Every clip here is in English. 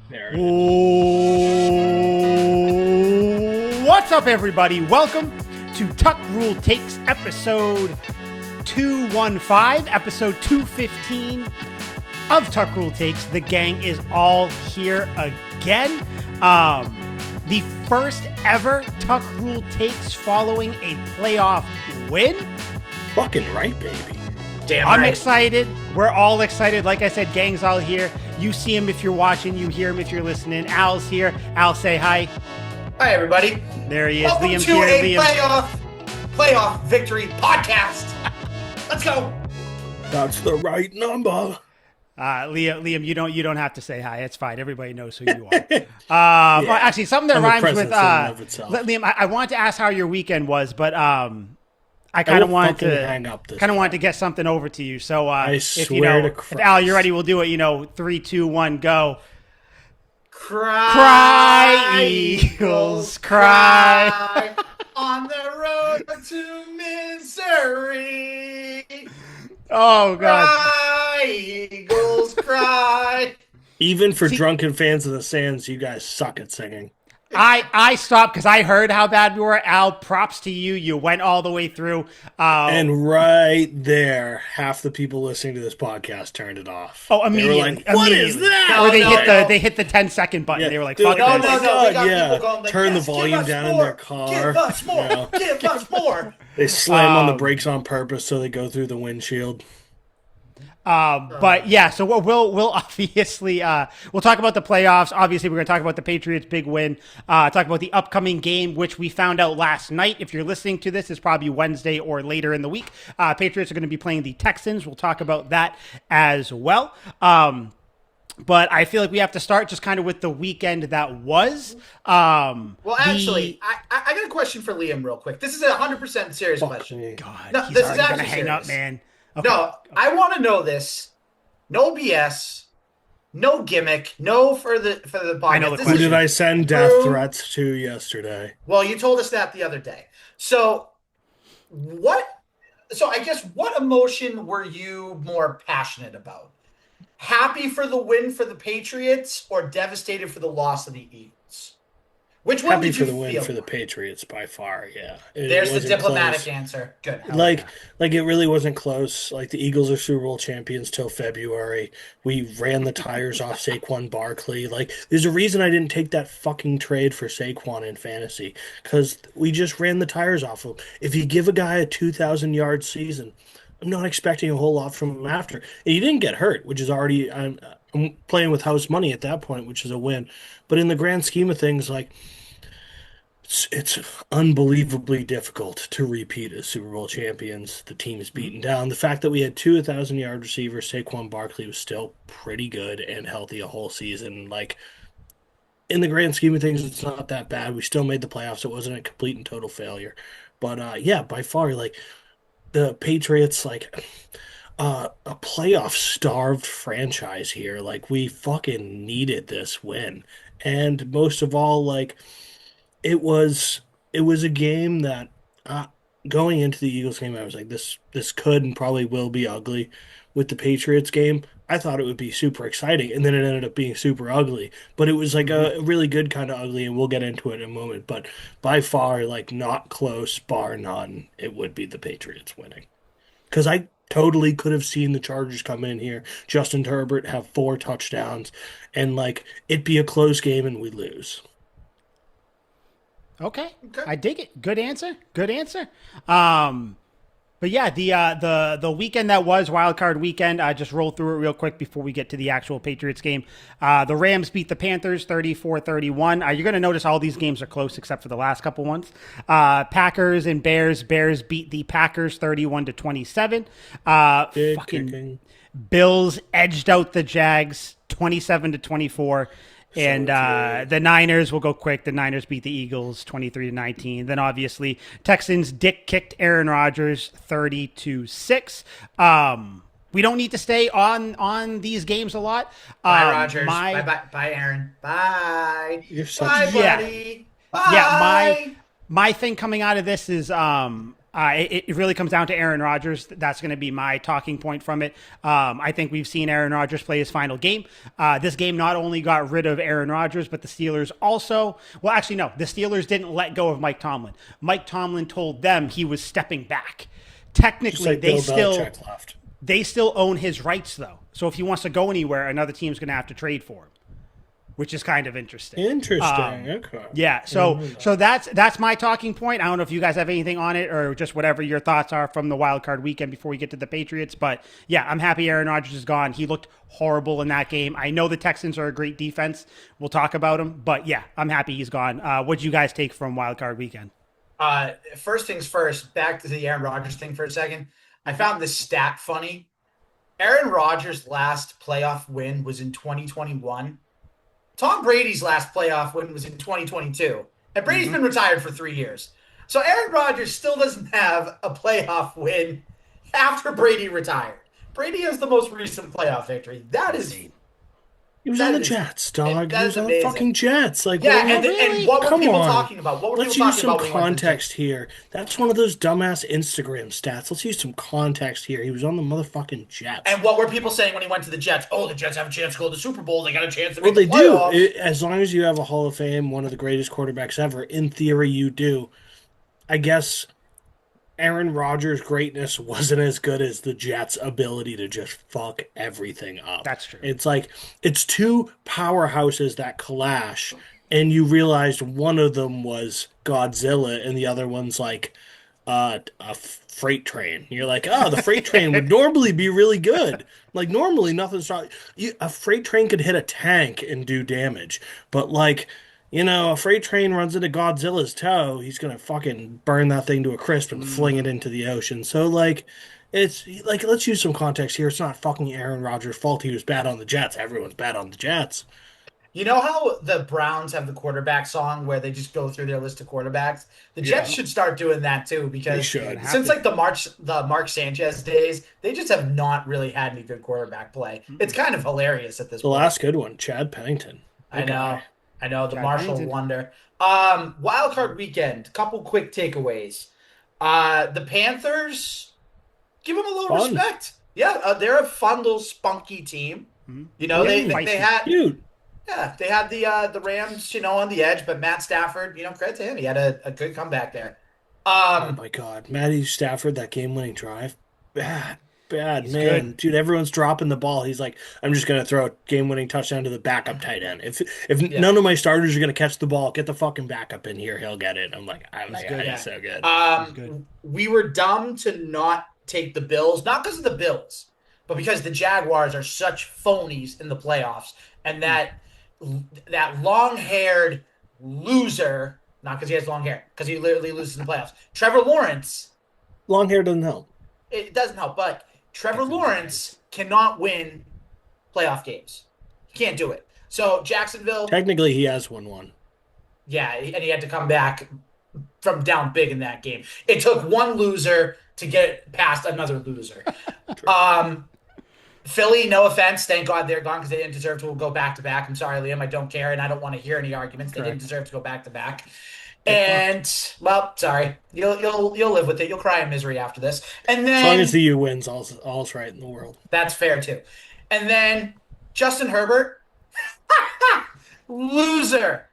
There it is. What's up, everybody? Welcome to Tuck Rule Takes episode 215, episode 215 of Tuck Rule Takes. The gang is all here again. The first ever Tuck Rule Takes following a playoff win. Fucking right, baby. Damn I'm right. excited. We're all excited. Like I said, gang's all here. You see him if you're watching. You hear him if you're listening. Al's here. Al, say hi. Hi, everybody. There he is. Welcome Liam's to here. a Liam. playoff victory podcast. Let's go. That's the right number. Liam, you don't have to say hi. It's fine. Everybody knows who you are. Well, actually, something that I'm a rhymes presence with in and of itself. Liam. I wanted to ask how your weekend was, but I kind of wanted hang up this to get something over to you. So I if swear to if Al, you're ready, we'll do it. 3, 2, 1, go. Cry, Eagles, cry. on the road to Missouri. Oh God. Cry, Eagles, cry. Even for drunken fans of the Sands, you guys suck at singing. I stopped because I heard how bad we were. Al, props to you. You went all the way through. And right there, half the people listening to this podcast turned it off. Oh, immediately. They were like, what is that? Or No. they hit the 10-second button. Yeah. They were like, They're fuck like, this. No. God, We got people going like, turn the yes, volume give us down in more. their car. Give us more. You know? Give us more. They slam on the brakes on purpose so they go through the windshield. But yeah, so we'll obviously we'll talk about the playoffs. Obviously, we're going to talk about the Patriots' big win. Talk about the upcoming game, which we found out last night. If you're listening to this, it's probably Wednesday or later in the week. Patriots are going to be playing the Texans. We'll talk about that as well. But I feel like we have to start just kind of with the weekend that was. Well, actually, I got a question for Liam real quick. This is a 100% serious question. God, No, he's this is already going to actually hang up, serious. man. Okay. No, I want to know this. No BS, no gimmick, no for the podcast. I know the This Who is did I send death true. threats to yesterday? Well, you told us that the other day. So what? So I guess what emotion were you more passionate about? Happy for the win for the Patriots or devastated for the loss of the Eagles? Which one Happy did for you the win feel? for the Patriots by far, yeah. It There's the wasn't diplomatic close. answer. Good. Like it really wasn't close. Like the Eagles are Super Bowl champions till February. We ran the tires off Saquon Barkley. Like there's a reason I didn't take that fucking trade for Saquon in fantasy because we just ran the tires off him. If you give a guy a 2,000-yard season, I'm not expecting a whole lot from him after. And he didn't get hurt, which is already I'm playing with house money at that point, which is a win. But in the grand scheme of things, like. It's unbelievably difficult to repeat as Super Bowl champions. The team is beaten down. The fact that we had 1,000-yard receivers, Saquon Barkley was still pretty good and healthy a whole season. Like, in the grand scheme of things, it's not that bad. We still made the playoffs. It wasn't a complete and total failure. But, yeah, by far, like, the Patriots, like, a playoff-starved franchise here. Like, we fucking needed this win. And most of all, like... It was a game that going into the Eagles game, I was like, this could and probably will be ugly. With the Patriots game, I thought it would be super exciting, and then it ended up being super ugly. But it was like a really good kind of ugly, and we'll get into it in a moment. But by far, like not close, bar none, it would be the Patriots winning. Because I totally could have seen the Chargers come in here, Justin Herbert have 4 touchdowns, and like it be a close game and we lose. Okay. I dig it. Good answer. But yeah, the weekend that was wild card weekend, I just roll through it real quick before we get to the actual Patriots game. The Rams beat the Panthers 34-31. You're going to notice all these games are close except for the last couple ones. Packers and Bears beat the Packers 31-27. Fucking Bills edged out the Jags 27-24. And the Niners, we'll go quick. The Niners beat the Eagles 23-19. Then obviously Texans dick kicked Aaron Rodgers 30-6. We don't need to stay on these games a lot. Bye, Rodgers. Bye, Aaron. Bye. You're such Bye, buddy. Bye. Yeah, my thing coming out of this is It really comes down to Aaron Rodgers. That's going to be my talking point from it. I think we've seen Aaron Rodgers play his final game. This game not only got rid of Aaron Rodgers, but the Steelers also. Well, actually, no. The Steelers didn't let go of Mike Tomlin. Mike Tomlin told them he was stepping back. Technically, like they still own his rights, though. So if he wants to go anywhere, another team's going to have to trade for him, which is kind of interesting. Okay. Yeah. So that's my talking point. I don't know if you guys have anything on it or just whatever your thoughts are from the wild card weekend before we get to the Patriots. But yeah, I'm happy Aaron Rodgers is gone. He looked horrible in that game. I know the Texans are a great defense. We'll talk about him. But yeah, I'm happy he's gone. What'd you guys take from wild card weekend? First things first, back to the Aaron Rodgers thing for a second. I found this stat funny. Aaron Rodgers' last playoff win was in 2021. Tom Brady's last playoff win was in 2022. And Brady's been retired for 3 years. So Aaron Rodgers still doesn't have a playoff win after Brady retired. Brady has the most recent playoff victory. That is... He was on the Jets, dog. He was on the fucking Jets. Like, yeah, and what were people talking about? Let's use some context here. That's one of those dumbass Instagram stats. Let's use some context here. He was on the motherfucking Jets. And what were people saying when he went to the Jets? Oh, the Jets have a chance to go to the Super Bowl. They got a chance to make the playoffs. Well, they do. As long as you have a Hall of Fame, one of the greatest quarterbacks ever, in theory you do. I guess Aaron Rodgers' greatness wasn't as good as the Jets' ability to just fuck everything up. That's true. It's like, it's two powerhouses that clash, and you realized one of them was Godzilla, and the other one's like a freight train. You're like, oh, the freight train would normally be really good. Like, normally nothing's wrong. A freight train could hit a tank and do damage, but like... a freight train runs into Godzilla's toe, he's going to fucking burn that thing to a crisp and fling it into the ocean. So, like, it's, like, let's use some context here. It's not fucking Aaron Rodgers' fault he was bad on the Jets. Everyone's bad on the Jets. You know how the Browns have the quarterback song where they just go through their list of quarterbacks? The Jets should start doing that, too, because since, like, the Mark Sanchez days, they just have not really had any good quarterback play. It's kind of hilarious at this point. The last good one, Chad Pennington. I know, the Marshall Wonder. Wild card weekend, couple quick takeaways. The Panthers, give them a little respect. Yeah, they're a fun little spunky team. They had they had the Rams, on the edge, but Matt Stafford, credit to him. He had a good comeback there. Oh my God, Matty Stafford, that game-winning drive, bad man, good. Dude. Everyone's dropping the ball. He's like, I'm just gonna throw a game-winning touchdown to the backup tight end. If none of my starters are gonna catch the ball, get the fucking backup in here. He'll get it. I'm like, he's so good. We were dumb to not take the Bills, not because of the Bills, but because the Jaguars are such phonies in the playoffs, and that long-haired loser, not because he has long hair, because he literally loses in the playoffs. Trevor Lawrence. Long hair doesn't help. It doesn't help, but Trevor Lawrence cannot win playoff games. He can't do it. So Jacksonville... Technically, he has won. Yeah, and he had to come back from down big in that game. It took one loser to get past another loser. Philly, no offense. Thank God they're gone because they didn't deserve to go back-to-back. I'm sorry, Liam. I don't care, and I don't want to hear any arguments. They didn't deserve to go back-to-back. And, well, sorry. You'll live with it. You'll cry in misery after this. And then, as long as the U wins, all's right in the world. That's fair, too. And then Justin Herbert. Loser.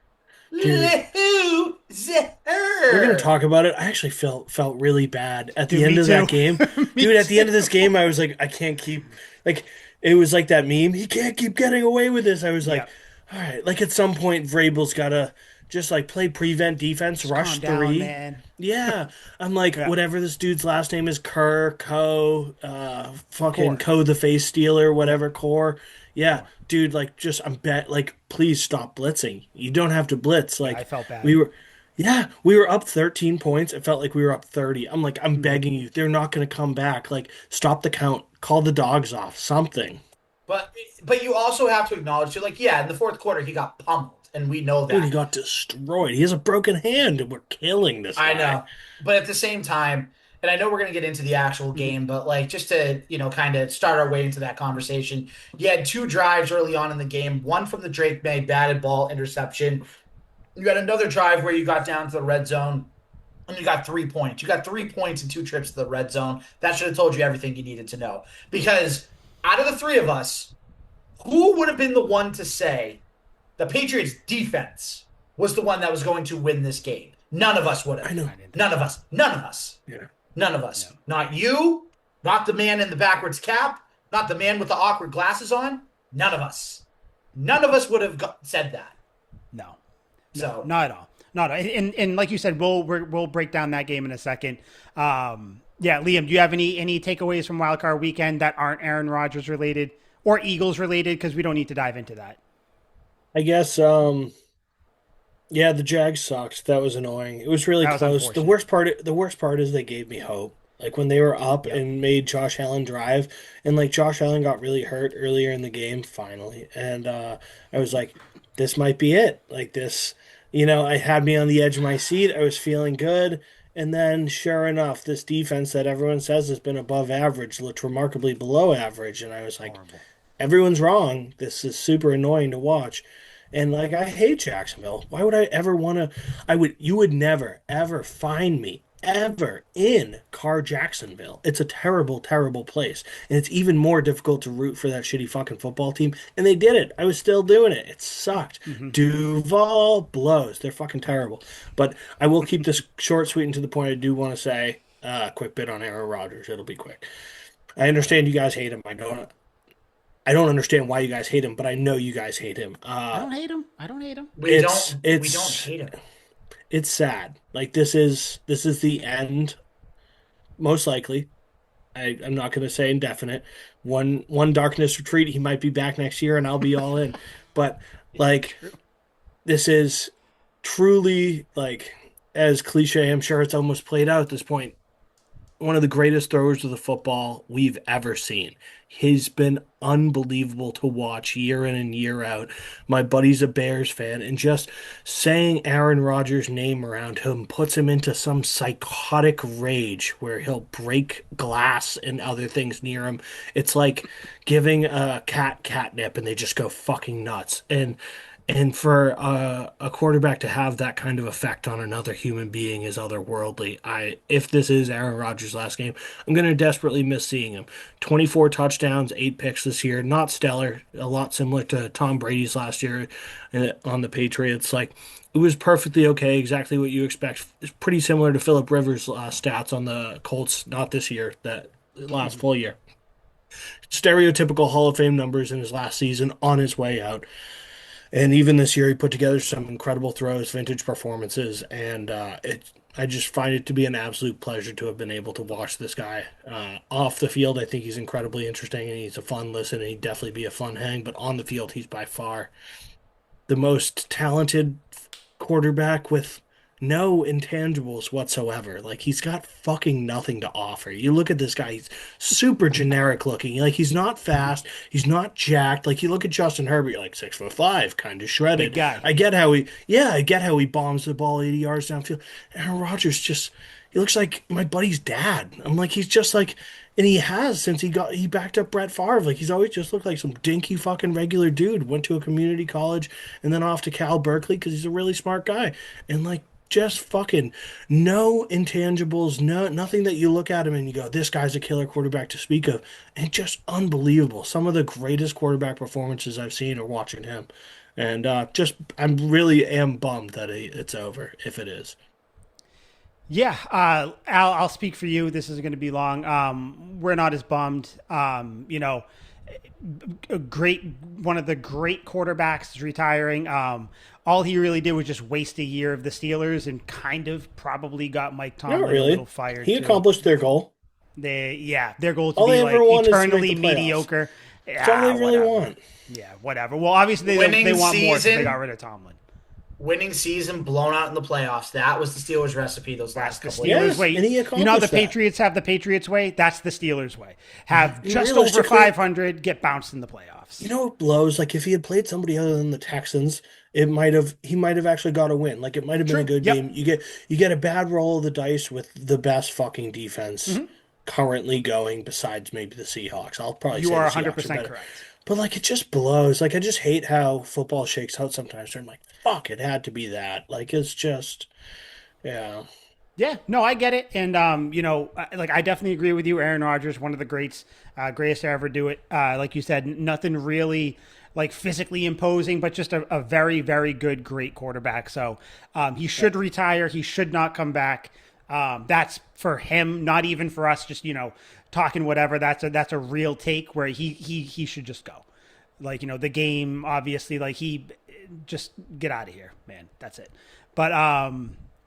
Loser. We're going to talk about it. I actually felt really bad at the end of that game. Dude, at the end of this game, I was like, I can't keep... Like, it was like that meme. He can't keep getting away with this. I was like, all right. Like, at some point, Vrabel's got to... just like play prevent defense, just rush three. Man. Yeah. I'm like, whatever this dude's last name is, Core, the face stealer, whatever, Core. Yeah. Dude, like, please stop blitzing. You don't have to blitz. Like, I felt bad. We were up 13 points. It felt like we were up 30. I'm like, I'm begging you. They're not going to come back. Like, stop the count. Call the dogs off. Something. But you also have to acknowledge, in the fourth quarter, he got pummeled. And we know that. Dude, he got destroyed. He has a broken hand, and we're killing this guy. I know. But at the same time, and I know we're going to get into the actual game, but like just to, kind of start our way into that conversation, you had 2 drives early on in the game. One from the Maye batted ball interception. You had another drive where you got down to the red zone and you got 3 points. You got 3 points and two trips to the red zone. That should have told you everything you needed to know. Because out of the three of us, who would have been the one to say the Patriots defense was the one that was going to win this game? None of us would I have. know. I didn't think None of so. us. None of us. Yeah. None of No, us. Not you, not the man in the backwards cap, not the man with the awkward glasses on. None of us. None of us would have said that. no, no, So, not at all. Not at all. And like you said, we'll break down that game in a second. Yeah, Liam, do you have any takeaways from Wild Card Weekend that aren't Aaron Rodgers related or Eagles related? Because we don't need to dive into that. I guess yeah, the Jags sucked. That was annoying. It was really That was close. unfortunate. The worst part is they gave me hope. Like when they were up Yep. and made Josh Allen drive, and like Josh Allen got really hurt earlier in the game finally. And I was like, this might be it. Like this, I had me on the edge of my seat. I was feeling good. And then sure enough, this defense that everyone says has been above average looked remarkably below average. And I was like, Horrible. everyone's wrong. This is super annoying to watch. And like I hate Jacksonville. Why would I ever want to you would never ever find me ever in Jacksonville. It's a terrible, terrible place. And it's even more difficult to root for that shitty fucking football team. And they did it. I was still doing it. It sucked. Mm-hmm. Duval blows. They're fucking terrible. But I will keep this short, sweet, and to the point. I do want to say a quick bit on Aaron Rodgers. It'll be quick. I understand you guys hate him. I don't understand why you guys hate him, but I know you guys hate him. I don't hate him. I don't hate him. we It's don't we don't it's hate him. it's sad. Like this is the end, most likely. I'm not going to say indefinite. One darkness retreat, he might be back next year, and I'll be all in. But like True. this is truly like as cliche. I'm sure it's almost played out at this point, one of the greatest throwers of the football we've ever seen. He's been unbelievable to watch year in and year out. My buddy's a Bears fan, and just saying Aaron Rodgers' name around him puts him into some psychotic rage where he'll break glass and other things near him. It's like giving a cat catnip and they just go fucking nuts. And for a quarterback to have that kind of effect on another human being is otherworldly. If this is Aaron Rodgers' last game, I'm going to desperately miss seeing him. 24 touchdowns, 8 picks this year, not stellar. A lot similar to Tom Brady's last year on the Patriots. Like it was perfectly okay, exactly what you expect. It's pretty similar to Philip Rivers' stats on the Colts, not this year, that last full year. Stereotypical Hall of Fame numbers in his last season on his way out. And even this year, he put together some incredible throws, vintage performances, and I just find it to be an absolute pleasure to have been able to watch this guy. Off the field, I think he's incredibly interesting, and he's a fun listen, and he'd definitely be a fun hang. But on the field, he's by far the most talented quarterback with no intangibles whatsoever. Like he's got fucking nothing to offer. You look at this guy, he's super generic looking. Like he's not fast, he's not jacked. Like you look at Justin Herbert, you're like 6'5", kind of Big shredded. guy. I get how he bombs the ball 80 yards downfield. Aaron Rodgers just he looks like my buddy's dad. I'm like he's just like and he has since he backed up Brett Favre. Like he's always just looked like some dinky fucking regular dude. Went to a community college and then off to Cal Berkeley because he's a really smart guy. And like just fucking no intangibles, no nothing that you look at him and you go, this guy's a killer quarterback to speak of, and just unbelievable. Some of the greatest quarterback performances I've seen are watching him, and just I'm really am bummed that it's over if it is. Yeah, I'll speak for you. This is going to be long. We're not as bummed. A great one of the great quarterbacks is retiring. All he really did was just waste a year of the Steelers and kind of probably got Mike Not Tomlin a really. little fired He too. accomplished their goal. Their goal to All be they like ever want is to make eternally the playoffs. mediocre. That's all they really Whatever. want. Yeah, whatever. Well, obviously Winning they want more because they season. got rid of Tomlin. Winning season, blown out in the playoffs. That was the Steelers' recipe those That's last the couple of Steelers' years. Yes, way. and he You know how the accomplished that. Patriots have the Patriots way? That's the Steelers' way. Have just over Realistically, 500, get bounced in the playoffs. you know what blows? Like if he had played somebody other than the Texans, he might have actually got a win. Like it might have been a True. good Yep. game. You get a bad roll of the dice with the best fucking defense Mhm. currently going, besides maybe the Seahawks. I'll probably You say are the Seahawks are 100% better. correct. But like it just blows. Like I just hate how football shakes out sometimes. I'm like, fuck, it had to be that. Like it's just yeah. Yeah, no, I get it, and like I definitely agree with you. Aaron Rodgers, one of the greats, greatest to ever do it. Like you said, nothing really like physically imposing, but just a very, very good, great quarterback. So he should retire. He should not come back. That's for him, not even for us. Just talking whatever. That's a real take where he should just go. Like the game, obviously, like he just get out of here, man. That's it.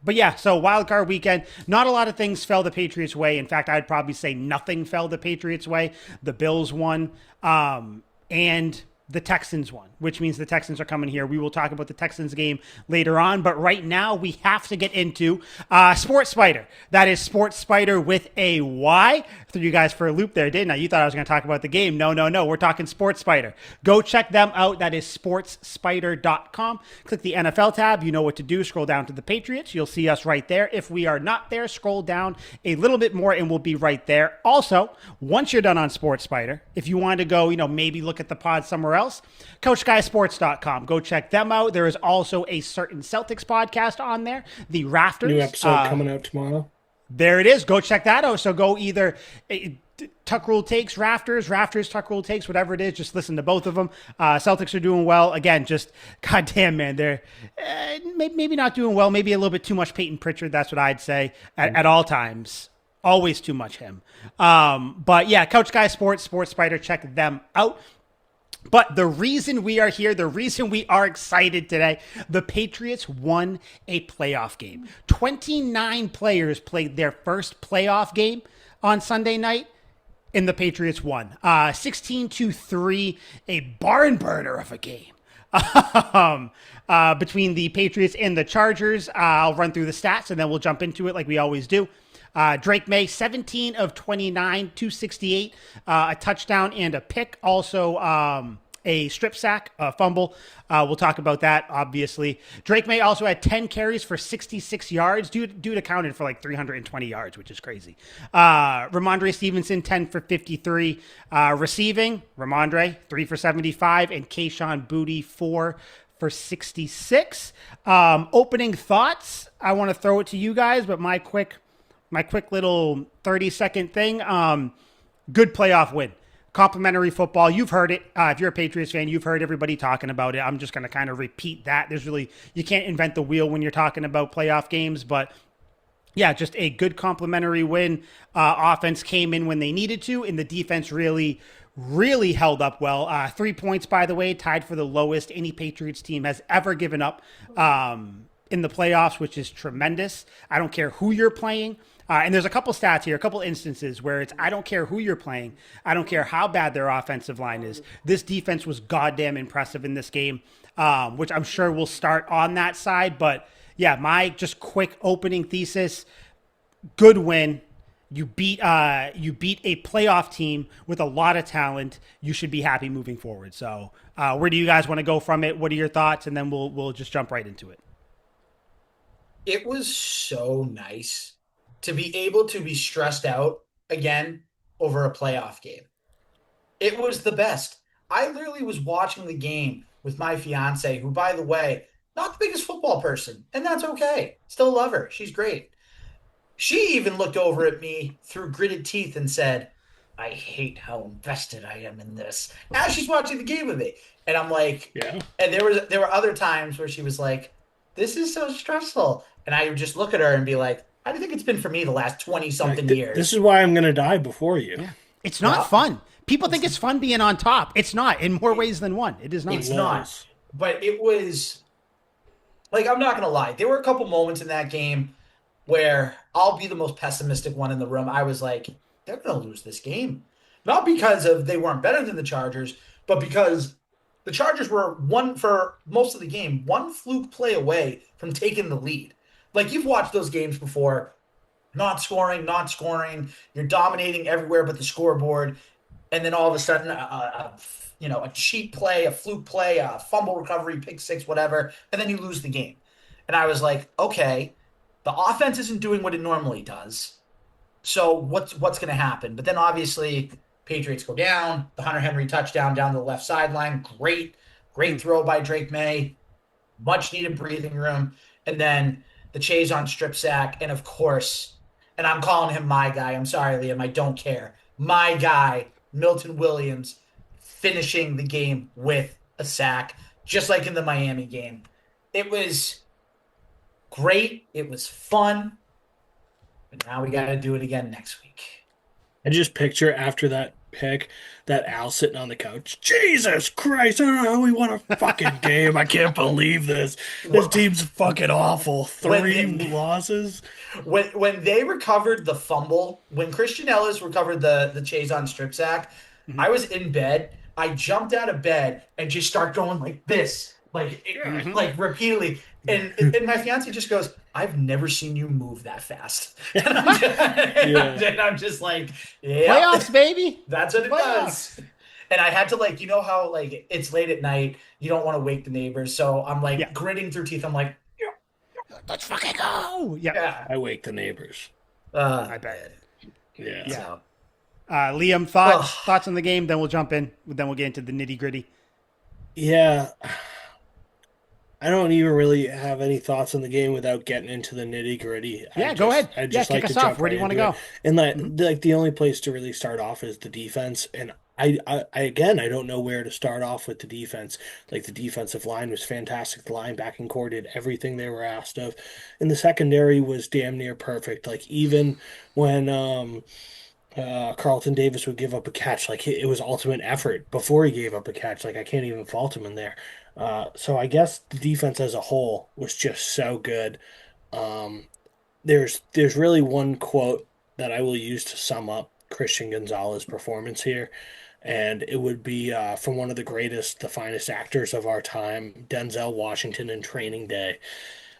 But yeah, so wild card weekend, not a lot of things fell the Patriots' way. In fact, I'd probably say nothing fell the Patriots' way. The Bills won, and the Texans won, which means the Texans are coming here. We will talk about the Texans game later on, but right now we have to get into Sports Spider. That is Sports Spider with a Y. Threw you guys for a loop there, didn't I? You thought I was going to talk about the game. No, no, no. We're talking Sports Spider. Go check them out. That is sportspider.com. Click the NFL tab. You know what to do. Scroll down to the Patriots. You'll see us right there. If we are not there, scroll down a little bit more and we'll be right there. Also, once you're done on Sports Spider, if you want to go, maybe look at the pod somewhere else, CoachGuySports.com. Go check them out. There is also a certain Celtics podcast on there, the Rafters. New episode coming out tomorrow. There it is. Go check that out. So go either Tuck Rule Takes, Rafters, Tuck Rule Takes, whatever it is. Just listen to both of them. Celtics are doing well. Again, just goddamn, man. They're maybe not doing well. Maybe a little bit too much Peyton Pritchard. That's what I'd say at all times. Always too much him. But yeah, Couch Guy Sports, Sports Spider, check them out. But the reason we are here, the reason we are excited today, the Patriots won a playoff game. 29 players played their first playoff game on Sunday night, and the Patriots won. 16-3, a barn burner of a game. Between the Patriots and the Chargers. I'll run through the stats, and then we'll jump into it like we always do. Drake Maye, 17 of 29, 268, a touchdown and a pick. Also, a strip sack, a fumble. We'll talk about that, obviously. Drake Maye also had 10 carries for 66 yards. Dude accounted for like 320 yards, which is crazy. Ramondre Stevenson, 10 for 53. Receiving, Ramondre, 3 for 75. And Kayshon Boutte, 4 for 66. Opening thoughts, I want to throw it to you guys, but my quick little 30-second thing. Good playoff win. Complimentary football. You've heard it. If you're a Patriots fan, you've heard everybody talking about it. I'm just going to kind of repeat that. You can't invent the wheel when you're talking about playoff games, but yeah, just a good complimentary win. Offense came in when they needed to, and the defense really held up well. 3 points, by the way, tied for the lowest any Patriots team has ever given up in the playoffs, which is tremendous. I don't care who you're playing. And there's a couple stats here, a couple instances where I don't care who you're playing. I don't care how bad their offensive line is. This defense was goddamn impressive in this game, which I'm sure we'll start on that side. But yeah, my just quick opening thesis, good win. You beat a playoff team with a lot of talent. You should be happy moving forward. So where do you guys want to go from it? What are your thoughts? And then we'll just jump right into it. It was so nice to be able to be stressed out again over a playoff game. It was the best. I literally was watching the game with my fiance, who, by the way, not the biggest football person, and that's okay. Still love her. She's great. She even looked over at me through gritted teeth and said, I hate how invested I am in this, as she's watching the game with me. And I'm like, Yeah. and there were other times where she was like, this is so stressful. And I would just look at her and be like, how do you think it's been for me the last 20 something years? This is why I'm going to die before you. Yeah. It's not fun. People think it's fun being on top. It's not, in more ways than one. It is not. It's not. But it was, like, I'm not going to lie. There were a couple moments in that game where I'll be the most pessimistic one in the room. I was like, they're going to lose this game. Not because of they weren't better than the Chargers, but because the Chargers were for most of the game, one fluke play away from taking the lead. Like, you've watched those games before, not scoring. You're dominating everywhere but the scoreboard. And then all of a sudden, a cheap play, a fluke play, a fumble recovery, pick six, whatever, and then you lose the game. And I was like, okay, the offense isn't doing what it normally does. So what's going to happen? But then obviously Patriots go down, the Hunter Henry touchdown down the left sideline. Great throw by Drake Maye. Much needed breathing room. And then the Chazon strip sack, and of course, and I'm calling him my guy. I'm sorry, Liam, I don't care. My guy, Milton Williams, finishing the game with a sack, just like in the Miami game. It was great. It was fun. But now we got to do it again next week. I just picture after that pick, that Al sitting on the couch. Jesus Christ, I don't know how we won a fucking game. I can't believe this. This team's fucking awful. Three losses. When they recovered the fumble, when Christian Ellis recovered the Chazon strip sack, I was in bed. I jumped out of bed and just start going like this, like repeatedly. And my fiance just goes, "I've never seen you move that fast." And I'm just like, yeah, Playoffs, baby. that's what it does. And I had to how it's late at night, you don't want to wake the neighbors, so I'm gritting through teeth. I'm like, let's fucking go. yeah. I wake the neighbors. I bet. Yeah. So, Liam, thoughts on the game? Then we'll jump in. Then we'll get into the nitty gritty. Yeah. I don't even really have any thoughts on the game without getting into the nitty gritty. Yeah, go ahead. I just like kick to us jump off. Where do you want to go? And the only place to really start off is the defense. And I again, I don't know where to start off with the defense. Like, the defensive line was fantastic. The linebacking core did everything they were asked of, and the secondary was damn near perfect. Like, even when Carlton Davis would give up a catch, like, it was ultimate effort before he gave up a catch. Like, I can't even fault him in there. So I guess the defense as a whole was just so good. There's really one quote that I will use to sum up Christian Gonzalez's performance here, and it would be from one of the greatest, the finest actors of our time, Denzel Washington in Training Day.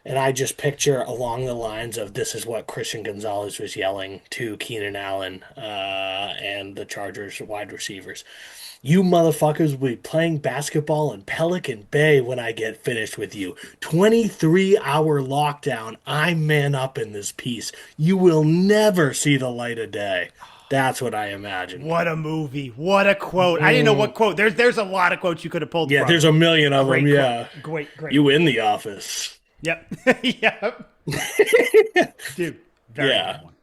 And I just picture along the lines of, this is what Christian Gonzalez was yelling to Keenan Allen and the Chargers wide receivers. "You motherfuckers will be playing basketball in Pelican Bay when I get finished with you. 23-hour lockdown. I man up in this piece. You will never see the light of day." That's what I imagine. What a movie. What a quote. I didn't know what quote. There's a lot of quotes you could have pulled Yeah, from. there's a million of them. Yeah. Great. You in the office. Yep. Yep. Dude, very good one.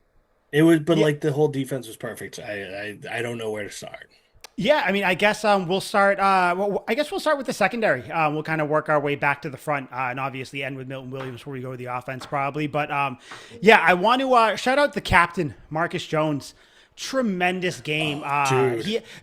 It was, but like, the whole defense was perfect. I don't know where to start. Yeah, I mean, I guess we'll start. I guess we'll start with the secondary. We'll kind of work our way back to the front, and obviously end with Milton Williams where we go with the offense, probably. But yeah, I want to shout out the captain, Marcus Jones. Tremendous game.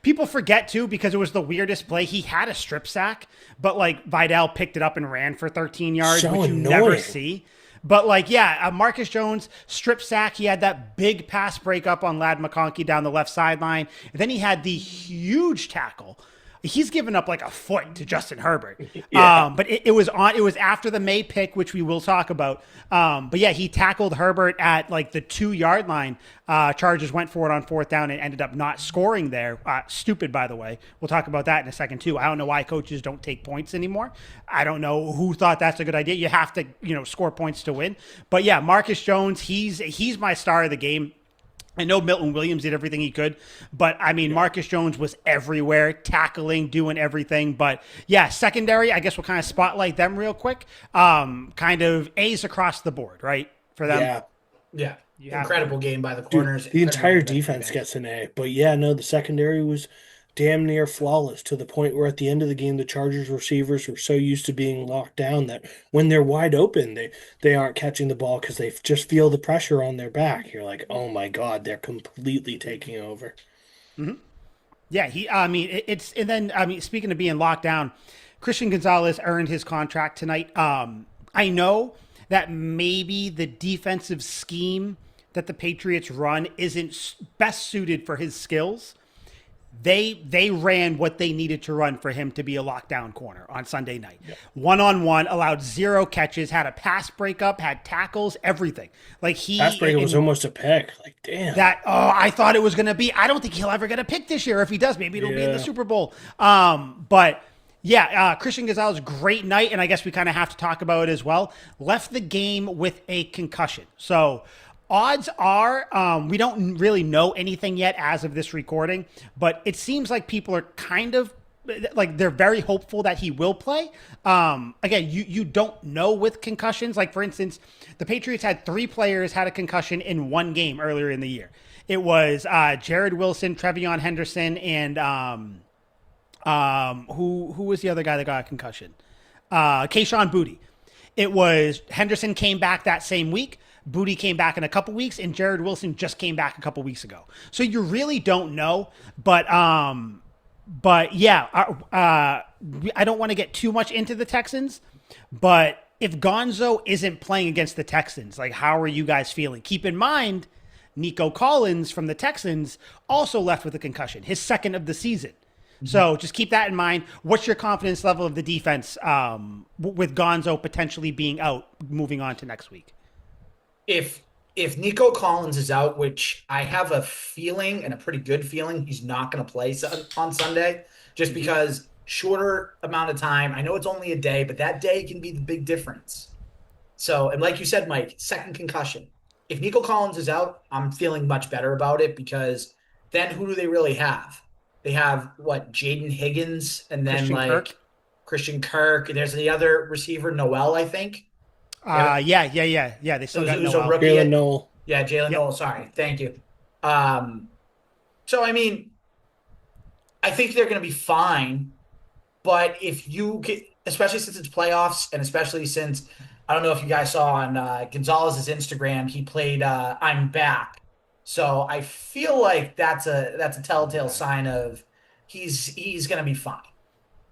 People forget too, because it was the weirdest play. He had a strip sack, but like Vidal picked it up and ran for 13 yards, So which you annoying. never see. But like, yeah, Marcus Jones strip sack. He had that big pass breakup on Ladd McConkey down the left sideline, and then he had the huge tackle. He's given up like a foot to Justin Herbert. But it was after the Maye pick, which we will talk about. But yeah, he tackled Herbert at like the 2-yard line. Chargers went for it on 4th down and ended up not scoring there. Stupid, by the way. We'll talk about that in a second too. I don't know why coaches don't take points anymore. I don't know who thought that's a good idea. You have to, score points to win. But yeah, Marcus Jones, he's my star of the game. I know Milton Williams did everything he could, but I mean, Marcus Jones was everywhere, tackling, doing everything. But yeah, secondary, I guess we'll kind of spotlight them real quick. Kind of A's across the board, right? For them. Yeah. Incredible game by the corners. Dude, the entire defense gets an A. But yeah, no, the secondary was damn near flawless, to the point where at the end of the game, the Chargers receivers were so used to being locked down that when they're wide open, they aren't catching the ball because they just feel the pressure on their back. You're like, oh my God, they're completely taking over. Mm-hmm. Yeah, speaking of being locked down, Christian Gonzalez earned his contract tonight. I know that maybe the defensive scheme that the Patriots run isn't best suited for his skills. They ran what they needed to run for him to be a lockdown corner on Sunday night. Yeah. 1-on-1, allowed 0 catches, had a pass breakup, had tackles, everything. Like pass breakup was almost a pick. Like, damn. I thought it was going to be. I don't think he'll ever get a pick this year. If he does, maybe it'll be in the Super Bowl. But yeah, Christian Gonzalez, great night, and I guess we kind of have to talk about it as well. Left the game with a concussion. So odds are, we don't really know anything yet as of this recording, but it seems like people are kind of like they're very hopeful that he will play. Again, you don't know with concussions. Like for instance, the Patriots had 3 players had a concussion in one game earlier in the year. It was Jared Wilson, Trevion Henderson, and who was the other guy that got a concussion? Kayshon Boutte. It was Henderson came back that same week. Boutte came back in a couple weeks, and Jared Wilson just came back a couple weeks ago. So you really don't know, but yeah, I don't want to get too much into the Texans, but if Gonzo isn't playing against the Texans, like how are you guys feeling? Keep in mind, Nico Collins from the Texans also left with a concussion, his second of the season. So just keep that in mind. What's your confidence level of the defense with Gonzo potentially being out moving on to next week? If Nico Collins is out, which I have a feeling and a pretty good feeling he's not going to play on Sunday, just because shorter amount of time. I know it's only a day, but that day can be the big difference. So, and like you said, Mike, second concussion. If Nico Collins is out, I'm feeling much better about it because then who do they really have? They have what, Jaden Higgins, and then Christian like Kirk? Christian Kirk. And there's the other receiver, Noel, I think. Yeah. They still got It was a Noel. rookie. Jalen Noel. Yeah, Jalen Noel. Sorry. Thank you. So, I mean, I think they're going to be fine. But if you get, especially since it's playoffs, and especially since, I don't know if you guys saw on Gonzalez's Instagram, he played I'm back. So I feel like that's a telltale sign of he's going to be fine.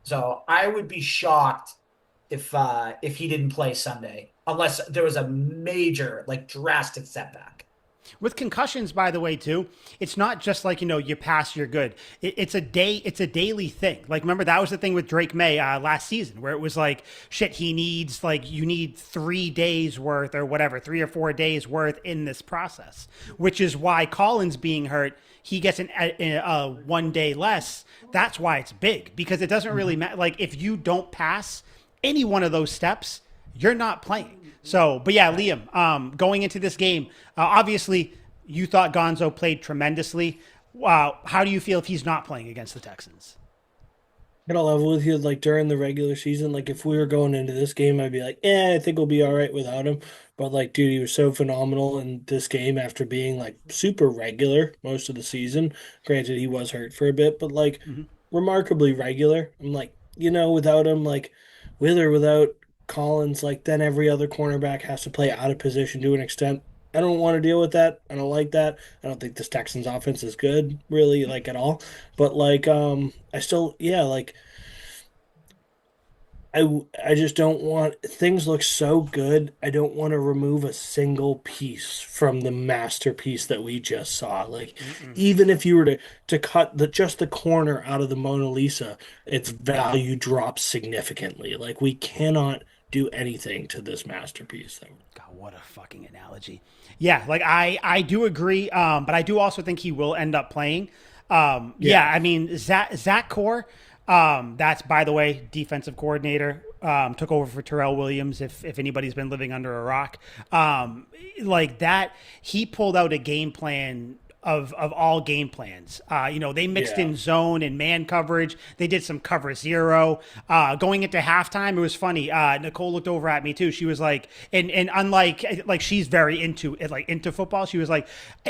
So I would be shocked if he didn't play Sunday, unless there was a major, like drastic setback. With concussions, by the way, too, it's not just like, you pass, you're good. It's a daily thing. Like, remember, that was the thing with Drake Maye last season, where it was like, shit, he needs, like, you need 3 days worth or whatever, 3 or 4 days worth in this process, which is why Collins being hurt, he gets a 1 day less. That's why it's big, because it doesn't really matter. Like, if you don't pass any one of those steps, you're not playing. So, but yeah, Liam, going into this game, obviously you thought Gonzo played tremendously. How do you feel if he's not playing against the Texans? I'm gonna level with you, like during the regular season, like if we were going into this game, I'd be like, I think we'll be all right without him. But like, dude, he was so phenomenal in this game after being like super regular most of the season. Granted, he was hurt for a bit, but like remarkably regular. I'm like, without him, like with or without Collins, like then every other cornerback has to play out of position to an extent. I don't want to deal with that. I don't like that. I don't think this Texans offense is good, really, like at all. But like, I still, yeah, like I just don't want things look so good. I don't want to remove a single piece from the masterpiece that we just saw. Like even if you were to cut just the corner out of the Mona Lisa, its value drops significantly. Like we cannot do anything to this masterpiece. God, what a fucking analogy. Yeah, like I do agree, but I do also think he will end up playing. Yeah, I mean, Zach Core, that's, by the way, defensive coordinator, took over for Terrell Williams, if anybody's been living under a rock. Like that, he pulled out a game plan of all game plans. They mixed in zone and man coverage. They did some cover zero. Going into halftime, it was funny. Nicole looked over at me too. She was like, and unlike, like she's very into it, like into football. She was like,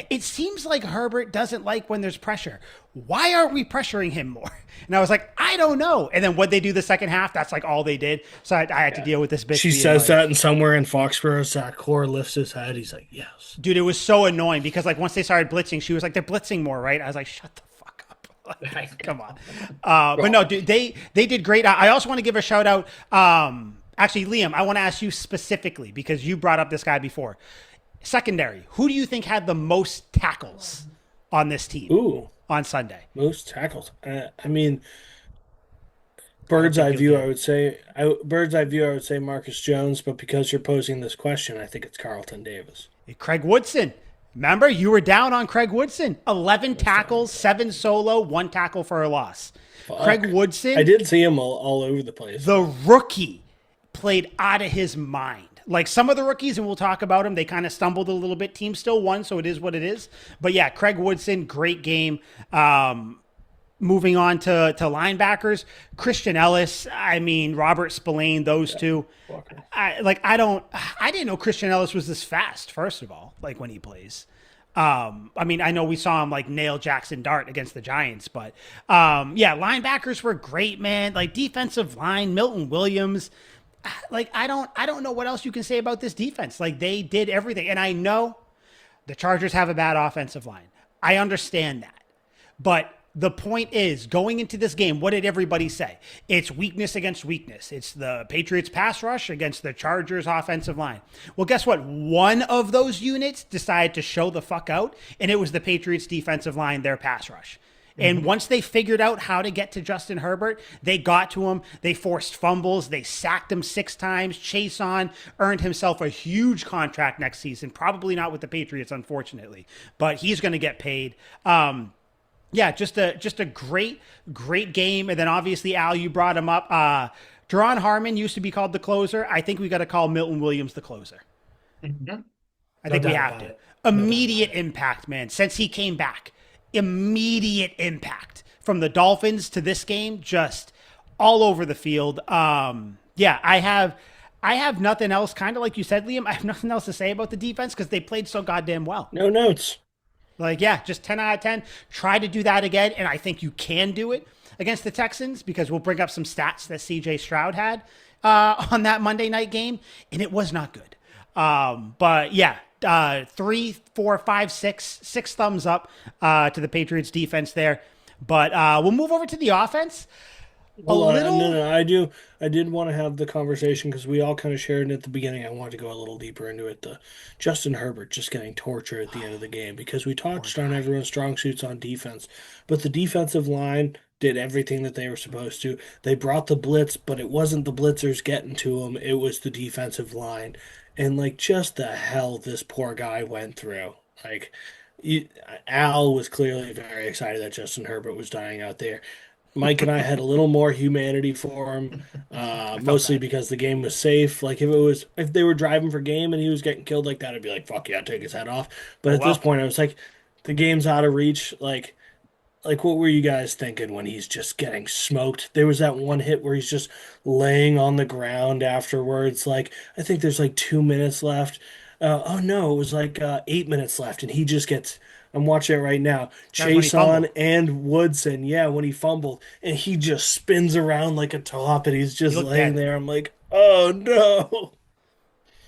it seems like Herbert doesn't like when there's pressure. Why aren't we pressuring him more? And I was like, I don't know. And then what they do the second half, that's like all they did. So I had to deal with this bitch. She says that, and somewhere in Foxborough, Zach Core lifts his head. He's like, yes. Dude, it was so annoying because like once they started blitzing, she was like, they're blitzing more, right? I was like, shut the fuck up. Like, come on. But no, dude, they did great. I also want to give a shout out. Actually, Liam, I want to ask you specifically because you brought up this guy before. Secondary, who do you think had the most tackles on this team on Sunday? Most tackles. I mean, bird's eye view, I would say Marcus Jones, but because you're posing this question, I think it's Carlton Davis. Craig Woodson. Remember, you were down on Craig Woodson. 11 tackles, 7 solo, 1 tackle for a loss. Fuck. Craig Woodson. I did see him all over the place. The rookie played out of his mind. Like some of the rookies, and we'll talk about them, they kind of stumbled a little bit. Team still won, so it is what it is. But yeah, Craig Woodson, great game. moving on to linebackers, Christian Ellis, I mean Robert Spillane, those Yeah, two. Walker. I didn't know Christian Ellis was this fast. First of all, like when he plays. I mean, I know we saw him like nail Jackson Dart against the Giants, but yeah, linebackers were great, man. Like defensive line, Milton Williams. Like I don't know what else you can say about this defense. Like they did everything, and I know the Chargers have a bad offensive line. I understand that. But the point is, going into this game, what did everybody say? It's weakness against weakness. It's the Patriots pass rush against the Chargers offensive line. Well, guess what? One of those units decided to show the fuck out, and it was the Patriots defensive line, their pass rush. And once they figured out how to get to Justin Herbert, they got to him. They forced fumbles. They sacked him 6 times. Chase on earned himself a huge contract next season. Probably not with the Patriots, unfortunately, but he's going to get paid. Yeah, just a great game. And then obviously, Al, you brought him up. Jaron Harmon used to be called the closer. I think we got to call Milton Williams the closer. Mhm. I No think we doubt have about to. it. No doubt about Immediate it. impact, man. Since he came back, immediate impact from the Dolphins to this game, just all over the field. Yeah, I have nothing else. Kind of like you said, Liam. I have nothing else to say about the defense because they played so goddamn well. No notes. Like, yeah, just 10 out of 10. Try to do that again, and I think you can do it against the Texans because we'll bring up some stats that CJ Stroud had on that Monday night game, and it was not good. But yeah, 3, 4, 5, 6 thumbs up to the Patriots defense there. But we'll move over to the offense. A Hold on, no, little. no, I did want to have the conversation because we all kind of shared it at the beginning. I wanted to go a little deeper into it. The Justin Herbert just getting tortured at the end of the game because we Poor touched on guy. everyone's strong suits on defense, but the defensive line did everything that they were supposed to. They brought the blitz, but it wasn't the blitzers getting to him. It was the defensive line, and like just the hell this poor guy went through. Like, you, Al was clearly very excited that Justin Herbert was dying out there. Mike and I had a little more humanity for him, I felt mostly bad. because the game was safe. Like if they were driving for game and he was getting killed like that, I'd be like, fuck yeah, take his head off. But Oh, at this well. point, I was like, the game's out of reach. Like what were you guys thinking when he's just getting smoked? There was that one hit where he's just laying on the ground afterwards. Like I think there's like 2 minutes left. Oh no, it was like 8 minutes left, and he just gets. I'm watching it right now. That was when he Chase on fumbled. and Woodson, yeah, when he fumbled, and he just spins around like a top, and he's He just looked laying dead. there. I'm like, oh no.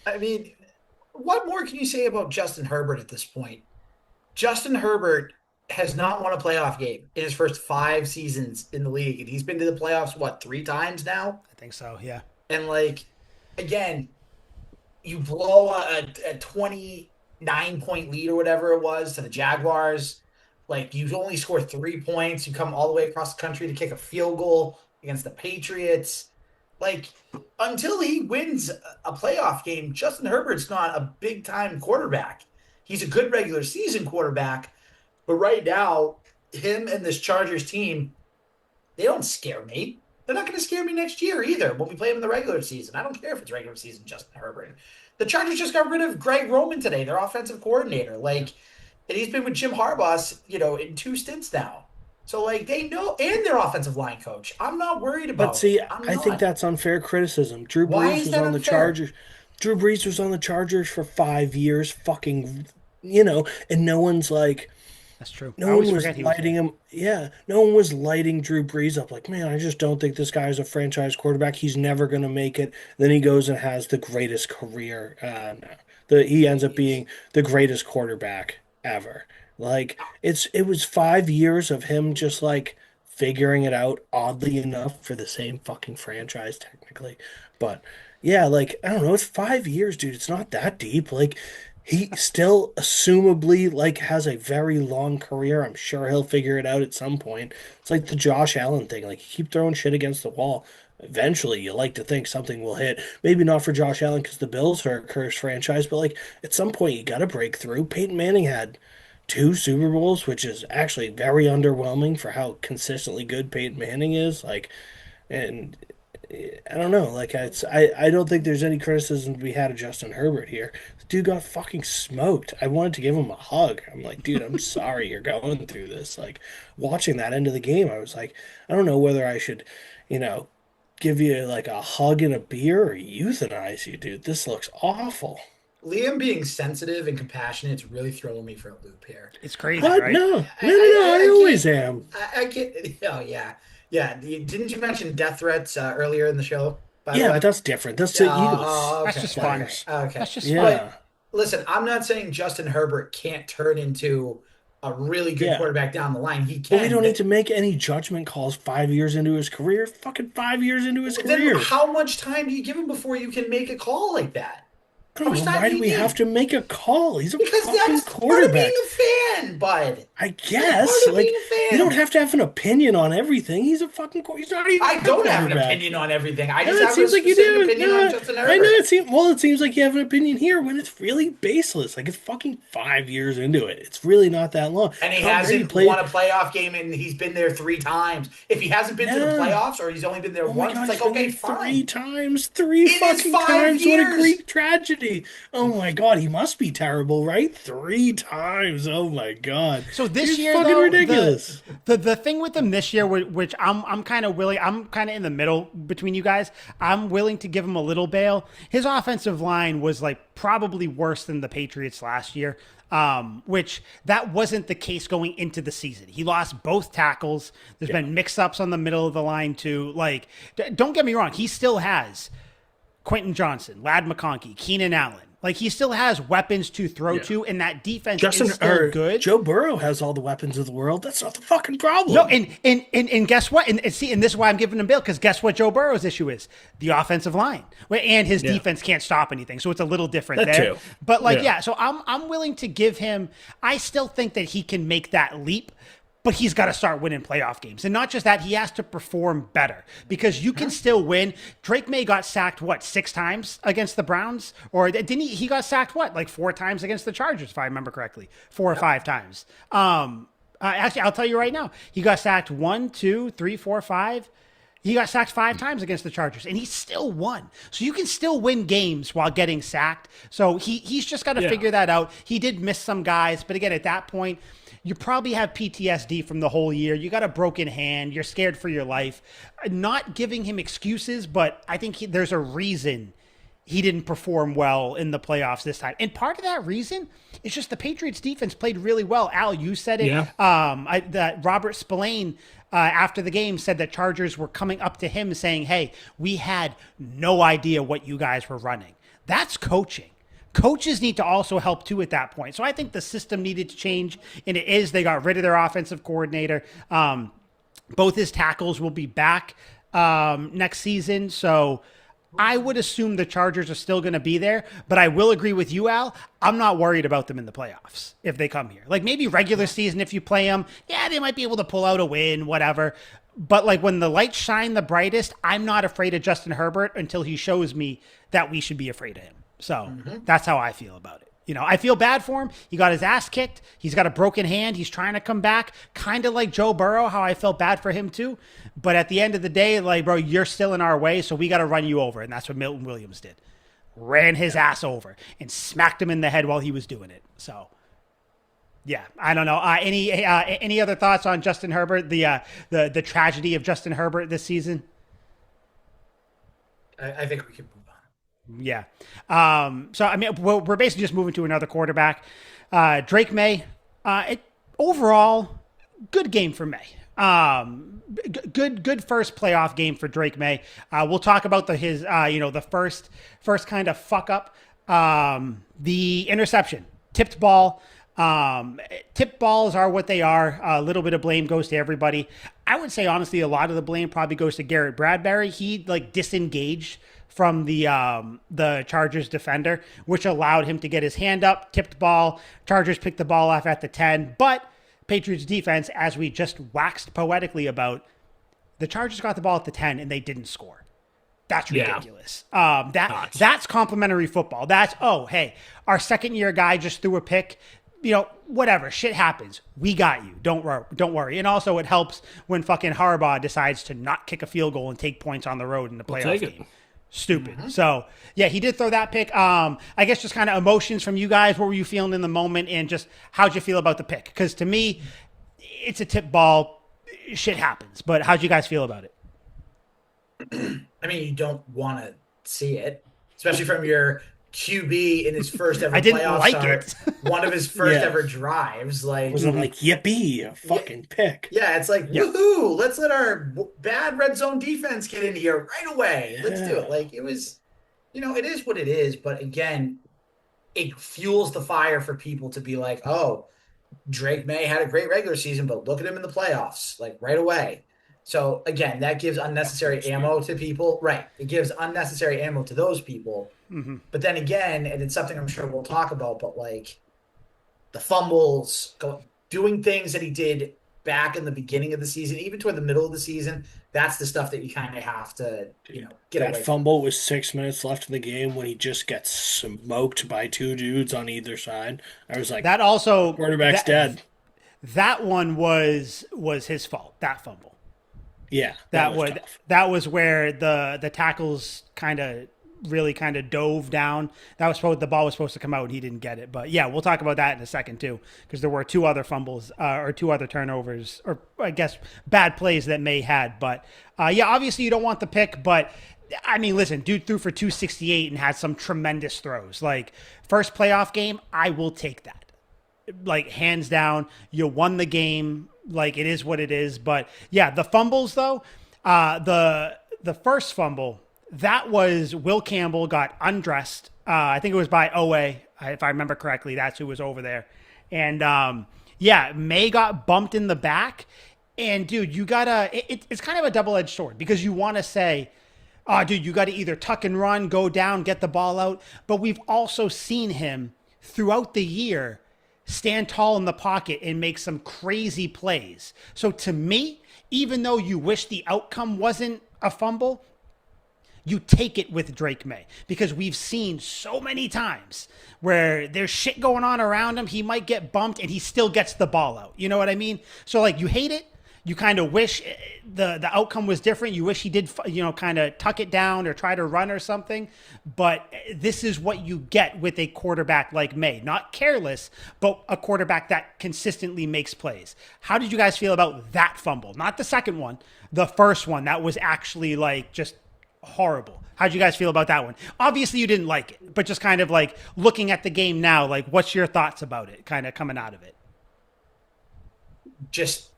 I mean, what more can you say about Justin Herbert at this point? Justin Herbert has not won a playoff game in his first 5 seasons in the league, and he's been to the playoffs, what, 3 times now? I think so, yeah. And like, again, you blow a 29-point lead or whatever it was to the Jaguars. Like, you only score 3 points. You come all the way across the country to kick a field goal against the Patriots. Like, until he wins a playoff game, Justin Herbert's not a big time quarterback. He's a good regular season quarterback, but right now, him and this Chargers team, they don't scare me. They're not going to scare me next year either when we play them in the regular season. I don't care if it's regular season, Justin Herbert. The Chargers just got rid of Greg Roman today, their offensive coordinator. Like, and he's been with Jim Harbaugh, in 2 stints now. So like they know, and their offensive line coach. I'm not worried But about it. see, I'm I think not. that's unfair criticism. Drew Why Brees is was that on the unfair? Chargers. Drew Brees was on the Chargers for 5 years, fucking, and no one's like, That's true. no I one always was forget he was lighting there. him. Yeah, no one was lighting Drew Brees up. Like, man, I just don't think this guy is a franchise quarterback. He's never going to make it. Then he goes and has the greatest career. No. He ends up He's being the greatest quarterback ever. Like, it was 5 years of him just like figuring it out, oddly enough, for the same fucking franchise, technically. But yeah, like, I don't know, it's 5 years, dude. It's not that deep. Like, he still assumably like has a very long career. I'm sure he'll figure it out at some point. It's like the Josh Allen thing. Like, you keep throwing shit against the wall. Eventually, you like to think something will hit. Maybe not for Josh Allen because the Bills are a cursed franchise, but like at some point you got to break through. Peyton Manning had 2 Super Bowls, which is actually very underwhelming for how consistently good Peyton Manning is. Like, and I don't know. Like I don't think there's any criticism to be had of Justin Herbert here. The dude got fucking smoked. I wanted to give him a hug. I'm like, dude, I'm sorry you're going through this. Like watching that end of the game, I was like, I don't know whether I should, you know, give you like a hug and a beer or euthanize you, dude. This looks awful. Liam being sensitive and compassionate is really throwing me for a loop here. It's crazy, What? right? No, no, no, no. I I always can't. am. I can't. Oh yeah, yeah. Didn't you mention death threats earlier in the show? By the Yeah, way. but that's different. That's the Eagles. That's Okay, just fun. okay, okay. That's just fun. Yeah, But listen, I'm not saying Justin Herbert can't turn into a really good yeah. quarterback down the line. He But we can. don't need to make any judgment calls 5 years into his career. Fucking 5 years into his Then career. how much time do you give him before you can make a call like that? I How don't much know. time Why do do you we have need? to make a call? He's a Because fucking that's part of being quarterback. a fan, bud. I That's part guess. of being Like, a you don't fan. have to have an opinion on everything. He's a fucking. He's not even I a don't have an quarterback. opinion on everything. I No, just it have a seems like you specific do. opinion on No, Justin I know Herbert. it seems. Well, it seems like you have an opinion here when it's really baseless. Like it's fucking 5 years into it. It's really not that long. And he Tom Brady hasn't played. won a playoff game and he's been there 3 times. If he hasn't been to the Yeah. playoffs or he's only been there Oh my once, God, it's he's like, been okay, there three fine. times, three It is fucking 5 times. What a years. Greek tragedy. Oh my God, he must be terrible, right? 3 times. Oh my God. So this He's year, fucking though, ridiculous. the thing with him this year, which I'm kind of willing, I'm kind of in the middle between you guys. I'm willing to give him a little bail. His offensive line was like probably worse than the Patriots last year. Which that wasn't the case going into the season. He lost both tackles. There's been mix-ups on the middle of the line too. Like, don't get me wrong, he still has Quentin Johnson, Lad McConkey, Keenan Allen. Like he still has weapons to throw Yeah. to, and that defense Justin is still or good. Joe Burrow has all the weapons of the world. That's not the fucking No, problem. and guess what? And see, and this is why I'm giving him bail because guess what? Joe Burrow's issue is the offensive line, and his Yeah. defense can't stop anything. So it's a little different That there. too. But like, Yeah. yeah. So I'm willing to give him. I still think that he can make that leap. But he's got to start winning playoff games. And not just that, he has to perform better because you can still win. Drake Maye got sacked, what, 6 times against the Browns? Or didn't he? He got sacked, what, like 4 times against the Chargers, if I remember correctly. 4 or 5 times. Actually, I'll tell you right now, he got sacked 1, 2, 3, 4, 5. He got sacked 5 times against the Chargers, and he still won. So you can still win games while getting sacked. So he's just got to figure that out. He did miss some guys, but again, at that point, you probably have PTSD from the whole year. You got a broken hand. You're scared for your life. Not giving him excuses, but I think there's a reason he didn't perform well in the playoffs this time. And part of that reason is just the Patriots defense played really well. Al, you said it. Yeah. That Robert Spillane after the game said that Chargers were coming up to him saying, hey, we had no idea what you guys were running. That's coaching. Coaches need to also help too at that point. So I think the system needed to change, and it is. They got rid of their offensive coordinator. Both his tackles will be back next season. So I would assume the Chargers are still going to be there, but I will agree with you, Al. I'm not worried about them in the playoffs if they come here. Like maybe regular season, if you play them, yeah, they might be able to pull out a win, whatever. But like when the lights shine the brightest, I'm not afraid of Justin Herbert until he shows me that we should be afraid of him. So that's how I feel about it. You know, I feel bad for him. He got his ass kicked. He's got a broken hand. He's trying to come back, kind of like Joe Burrow, how I felt bad for him too. But at the end of the day, like, bro, you're still in our way, so we got to run you over. And that's what Milton Williams did. Ran his ass over and smacked him in the head while he was doing it. So, yeah, I don't know. Any other thoughts on Justin Herbert, the tragedy of Justin Herbert this season? I think we can move on. Yeah. So, I mean, we're basically just moving to another quarterback. Drake Maye, overall, good game for Maye. Good first playoff game for Drake Maye. We'll talk about the first kind of fuck up. The interception, tipped ball. Tipped balls are what they are. A little bit of blame goes to everybody. I would say, honestly, a lot of the blame probably goes to Garrett Bradbury. He like disengaged from the Chargers defender, which allowed him to get his hand up, tipped ball. Chargers picked the ball off at the 10, but Patriots defense, as we just waxed poetically about, the Chargers got the ball at the 10 and they didn't score. That's ridiculous. That's complimentary football. That's, oh, hey, our second year guy just threw a pick. whatever, shit happens. We got you. Don't worry. And also, it helps when fucking Harbaugh decides to not kick a field goal and take points on the road in the We'll take playoff it. game. Stupid. So yeah, he did throw that pick. I guess just kind of emotions from you guys. What were you feeling in the moment, and just how'd you feel about the pick? Because to me, it's a tip ball. Shit happens. But how'd you guys feel about it? I mean, you don't want to see it, especially from your QB in his first ever I didn't playoff like start, it. one of his first Yeah. ever drives. Like, Wasn't like, yippee, a fucking pick. yeah, it's like, Yeah. woohoo, let's let our bad red zone defense get in here right away. Let's do Yeah. it. Like, it was, it is what it is. But again, it fuels the fire for people to be like, oh, Drake Maye had a great regular season, but look at him in the playoffs, like right away. So again, that gives unnecessary ammo to people. Right. It gives unnecessary ammo to those people. But then again, and it's something I'm sure we'll talk about, but like the fumbles, doing things that he did back in the beginning of the season, even toward the middle of the season, that's the stuff that you kind of have to, get That away from. fumble with 6 minutes left in the game when he just gets smoked by two dudes on either side. I was like, That also quarterback's dead. that one was his fault. That fumble. Yeah, that That was was tough. that was where the tackles really kind of dove down. The ball was supposed to come out and he didn't get it. But yeah, we'll talk about that in a second too, because there were two other fumbles or two other turnovers, or I guess bad plays that May had. But yeah, obviously you don't want the pick, but I mean, listen, dude threw for 268 and had some tremendous throws. Like first playoff game, I will take that. Like hands down, you won the game. Like it is what it is. But yeah, the fumbles though, the first fumble, that was Will Campbell got undressed. I think it was by Owe, if I remember correctly. That's who was over there. And yeah, May got bumped in the back. And dude, you gotta. It's kind of a double edged sword because you want to say, oh, dude, you got to either tuck and run, go down, get the ball out. But we've also seen him throughout the year stand tall in the pocket and make some crazy plays. So to me, even though you wish the outcome wasn't a fumble, you take it with Drake Maye because we've seen so many times where there's shit going on around him. He might get bumped and he still gets the ball out. You know what I mean? So like you hate it. You kind of wish the outcome was different. You wish he did, kind of tuck it down or try to run or something. But this is what you get with a quarterback like Maye. Not careless, but a quarterback that consistently makes plays. How did you guys feel about that fumble? Not the second one, the first one. That was actually like just horrible. How'd you guys feel about that one? Obviously, you didn't like it, but just kind of like looking at the game now, like what's your thoughts about it kind of coming out of it? Just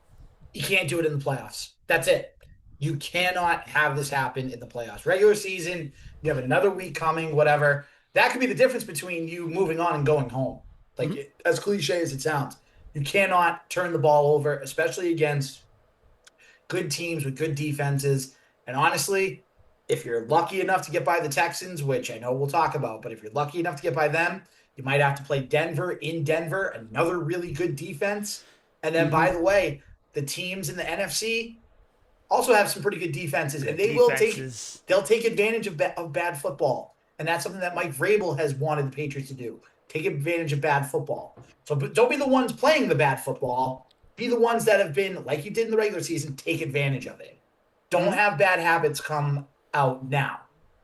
you can't do it in the playoffs. That's it. You cannot have this happen in the playoffs. Regular season, you have another week coming, whatever. That could be the difference between you moving on and going home. Like as cliche as it sounds, you cannot turn the ball over, especially against good teams with good defenses. And honestly, if you're lucky enough to get by the Texans, which I know we'll talk about, but if you're lucky enough to get by them, you might have to play Denver in Denver, another really good defense. And then, by the way, the teams in the NFC also have some pretty good defenses, and Defenses. they'll take advantage of bad football, and that's something that Mike Vrabel has wanted the Patriots to do: take advantage of bad football. So don't be the ones playing the bad football. Be the ones that have been like you did in the regular season. Take advantage of it. Don't have bad habits come out now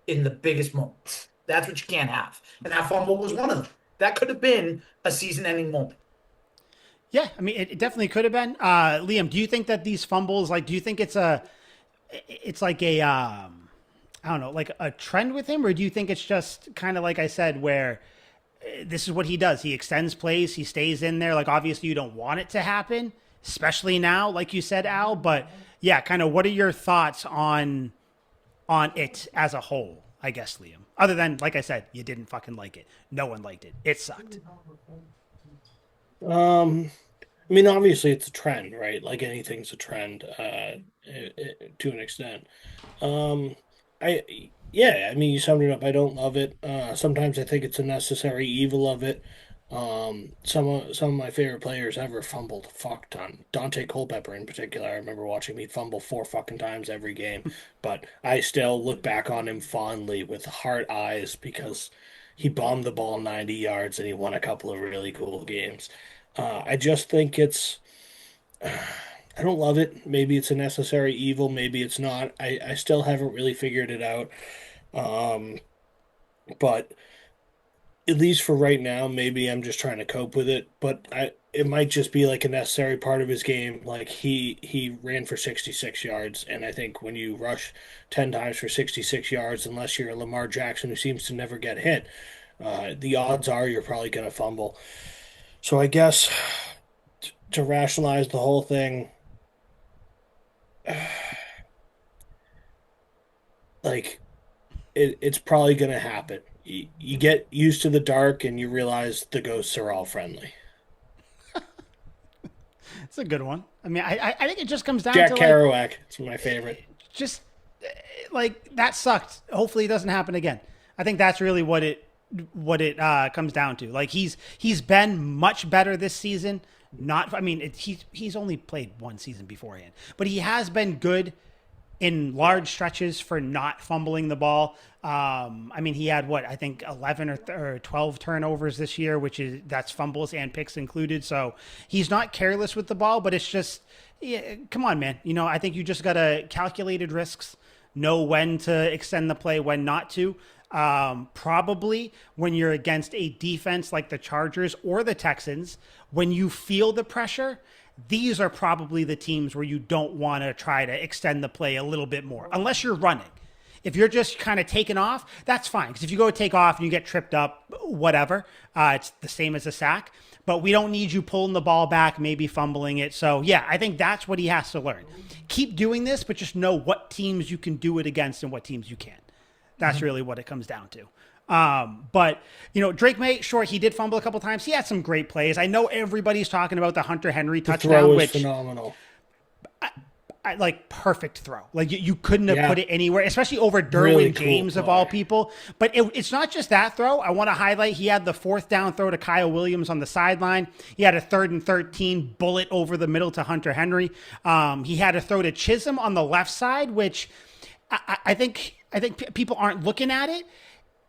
in the biggest moments. That's what you can't have, and that fumble was one of them. That could have been a season-ending moment. Yeah, I mean, it definitely could have been. Liam, do you think that these fumbles, like, do you think it's like a, I don't know, like a trend with him, or do you think it's just kind of like I said, where this is what he does? He extends plays, he stays in there. Like, obviously, you don't want it to happen, especially now, like you said, Al. But yeah, kind of, what are your thoughts on it as a whole? I guess, Liam. Other than, like I said, you didn't fucking like it. No one liked it. It sucked. I mean, obviously it's a trend, right? Like anything's a trend, to an extent. Um, yeah, I mean, you summed it up. I don't love it. Sometimes I think it's a necessary evil of it. Some of my favorite players ever fumbled a fuck ton. Dante Culpepper in particular. I remember watching me fumble four fucking times every game, but I still look back on him fondly with hard eyes because he bombed the ball 90 yards and he won a couple of really cool games. I just think I don't love it. Maybe it's a necessary evil. Maybe it's not. I still haven't really figured it out. Um, but at least for right now, maybe I'm just trying to cope with it. But it might just be like a necessary part of his game. Like he ran for 66 yards, and I think when you rush 10 times for 66 yards, unless you're Lamar Jackson who seems to never get hit, the odds are you're probably going to fumble. So I guess to rationalize the whole thing, like it's probably going to happen. You get used to the dark and you realize the ghosts are all friendly. It's a good one. I mean, I think it just comes down Jack to Kerouac, it's my favorite. just like that sucked. Hopefully, it doesn't happen again. I think that's really what it comes down to. Like he's been much better this season. Not, I mean, he's only played one season beforehand, but he has been good in large stretches for not fumbling the ball. I mean, he had what I think 11 or 12 turnovers this year, that's fumbles and picks included. So he's not careless with the ball, but it's just, yeah, come on, man. I think you just got to calculated risks, know when to extend the play, when not to. Probably when you're against a defense like the Chargers or the Texans, when you feel the pressure, these are probably the teams where you don't want to try to extend the play a little bit more, unless you're running. If you're just kind of taking off, that's fine. Because if you go take off and you get tripped up, whatever, it's the same as a sack. But we don't need you pulling the ball back, maybe fumbling it. So, yeah, I think that's what he has to learn. Keep doing this, but just know what teams you can do it against and what teams you can't. That's really what it comes down to. But, Drake Maye, sure, he did fumble a couple times. He had some great plays. I know everybody's talking about the Hunter Henry touchdown, The throw was which phenomenal. like perfect throw. Like you couldn't have put it anywhere, especially over Derwin Really cool James of play. all people. But it's not just that throw. I want to highlight he had the 4th down throw to Kyle Williams on the sideline. He had a 3rd and 13 bullet over the middle to Hunter Henry. He had a throw to Chisholm on the left side, which I think people aren't looking at it.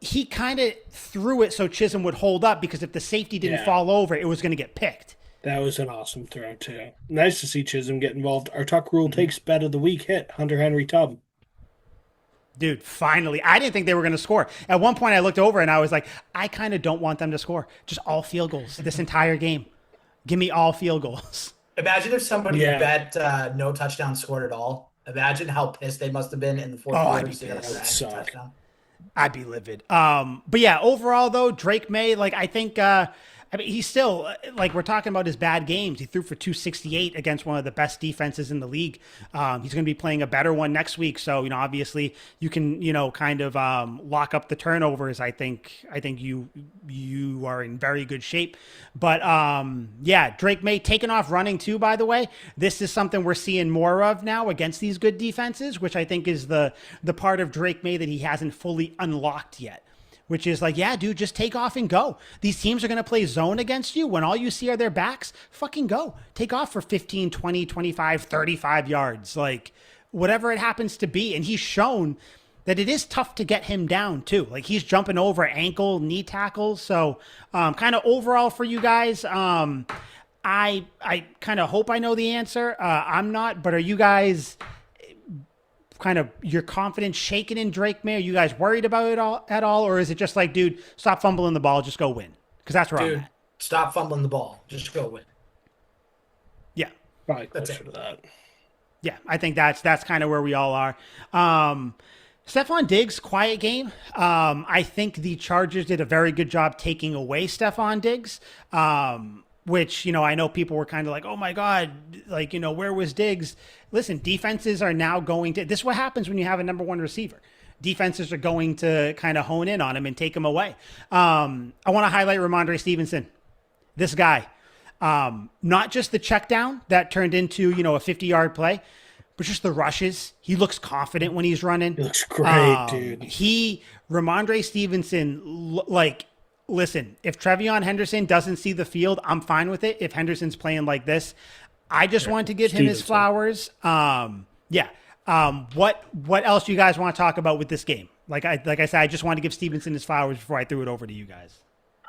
He kind of threw it so Chisholm would hold up, because if the safety didn't fall over, it was going to get picked. That was an awesome throw, too. Nice to see Chisholm get involved. Our Tuck Rule takes bet of the week hit, Hunter Henry Tubb. Dude, finally. I didn't think they were going to score. At one point, I looked over and I was like, I kind of don't want them to score. Just all field goals this entire game. Give me all field goals. Imagine if somebody bet no touchdown scored at all. Imagine how pissed they must have been in the fourth quarter. I'd be pissed. I'd be livid. But yeah, overall though, Drake Maye, like I think he's still, like we're talking about his bad games. He threw for 268 against one of the best defenses in the league. He's going to be playing a better one next week. So, obviously you can, kind of lock up the turnovers. I think you are in very good shape. But yeah, Drake Maye taking off running too, by the way. This is something we're seeing more of now against these good defenses, which I think is the part of Drake Maye that he hasn't fully unlocked yet. Which is like, yeah, dude, just take off and go. These teams are going to play zone against you. When all you see are their backs, fucking go. Take off for 15, 20, 25, 35 yards. Like, whatever it happens to be. And he's shown that it is tough to get him down, too. Like, he's jumping over ankle, knee tackles. So, kind of overall for you guys, I kind of hope I know the answer. I'm not, but are you guys kind of your confidence shaken in Drake Maye? Are you guys worried about it at all? Or is it just like, dude, stop fumbling the ball, just go win? Because that's where I'm at. Stop fumbling the ball, just go win. Yeah. Probably closer to that. Yeah, I think that's kind of where we all are. Stephon Diggs, quiet game. I think the Chargers did a very good job taking away Stephon Diggs. Which, I know people were kind of like, oh my God, like, where was Diggs? Listen, defenses are now going to, this is what happens when you have a number one receiver. Defenses are going to kind of hone in on him and take him away. I want to highlight Ramondre Stevenson. This guy, not just the check down that turned into, a 50-yard play, but just the rushes. He looks confident when he's running. He looks great, dude. Ramondre Stevenson, listen, if Trevion Henderson doesn't see the field, I'm fine with it. If Henderson's playing like this, I just want to give him his flowers. What else do you guys want to talk about with this game? Like I said, I just wanted to give Stevenson his flowers before I threw it over to you guys.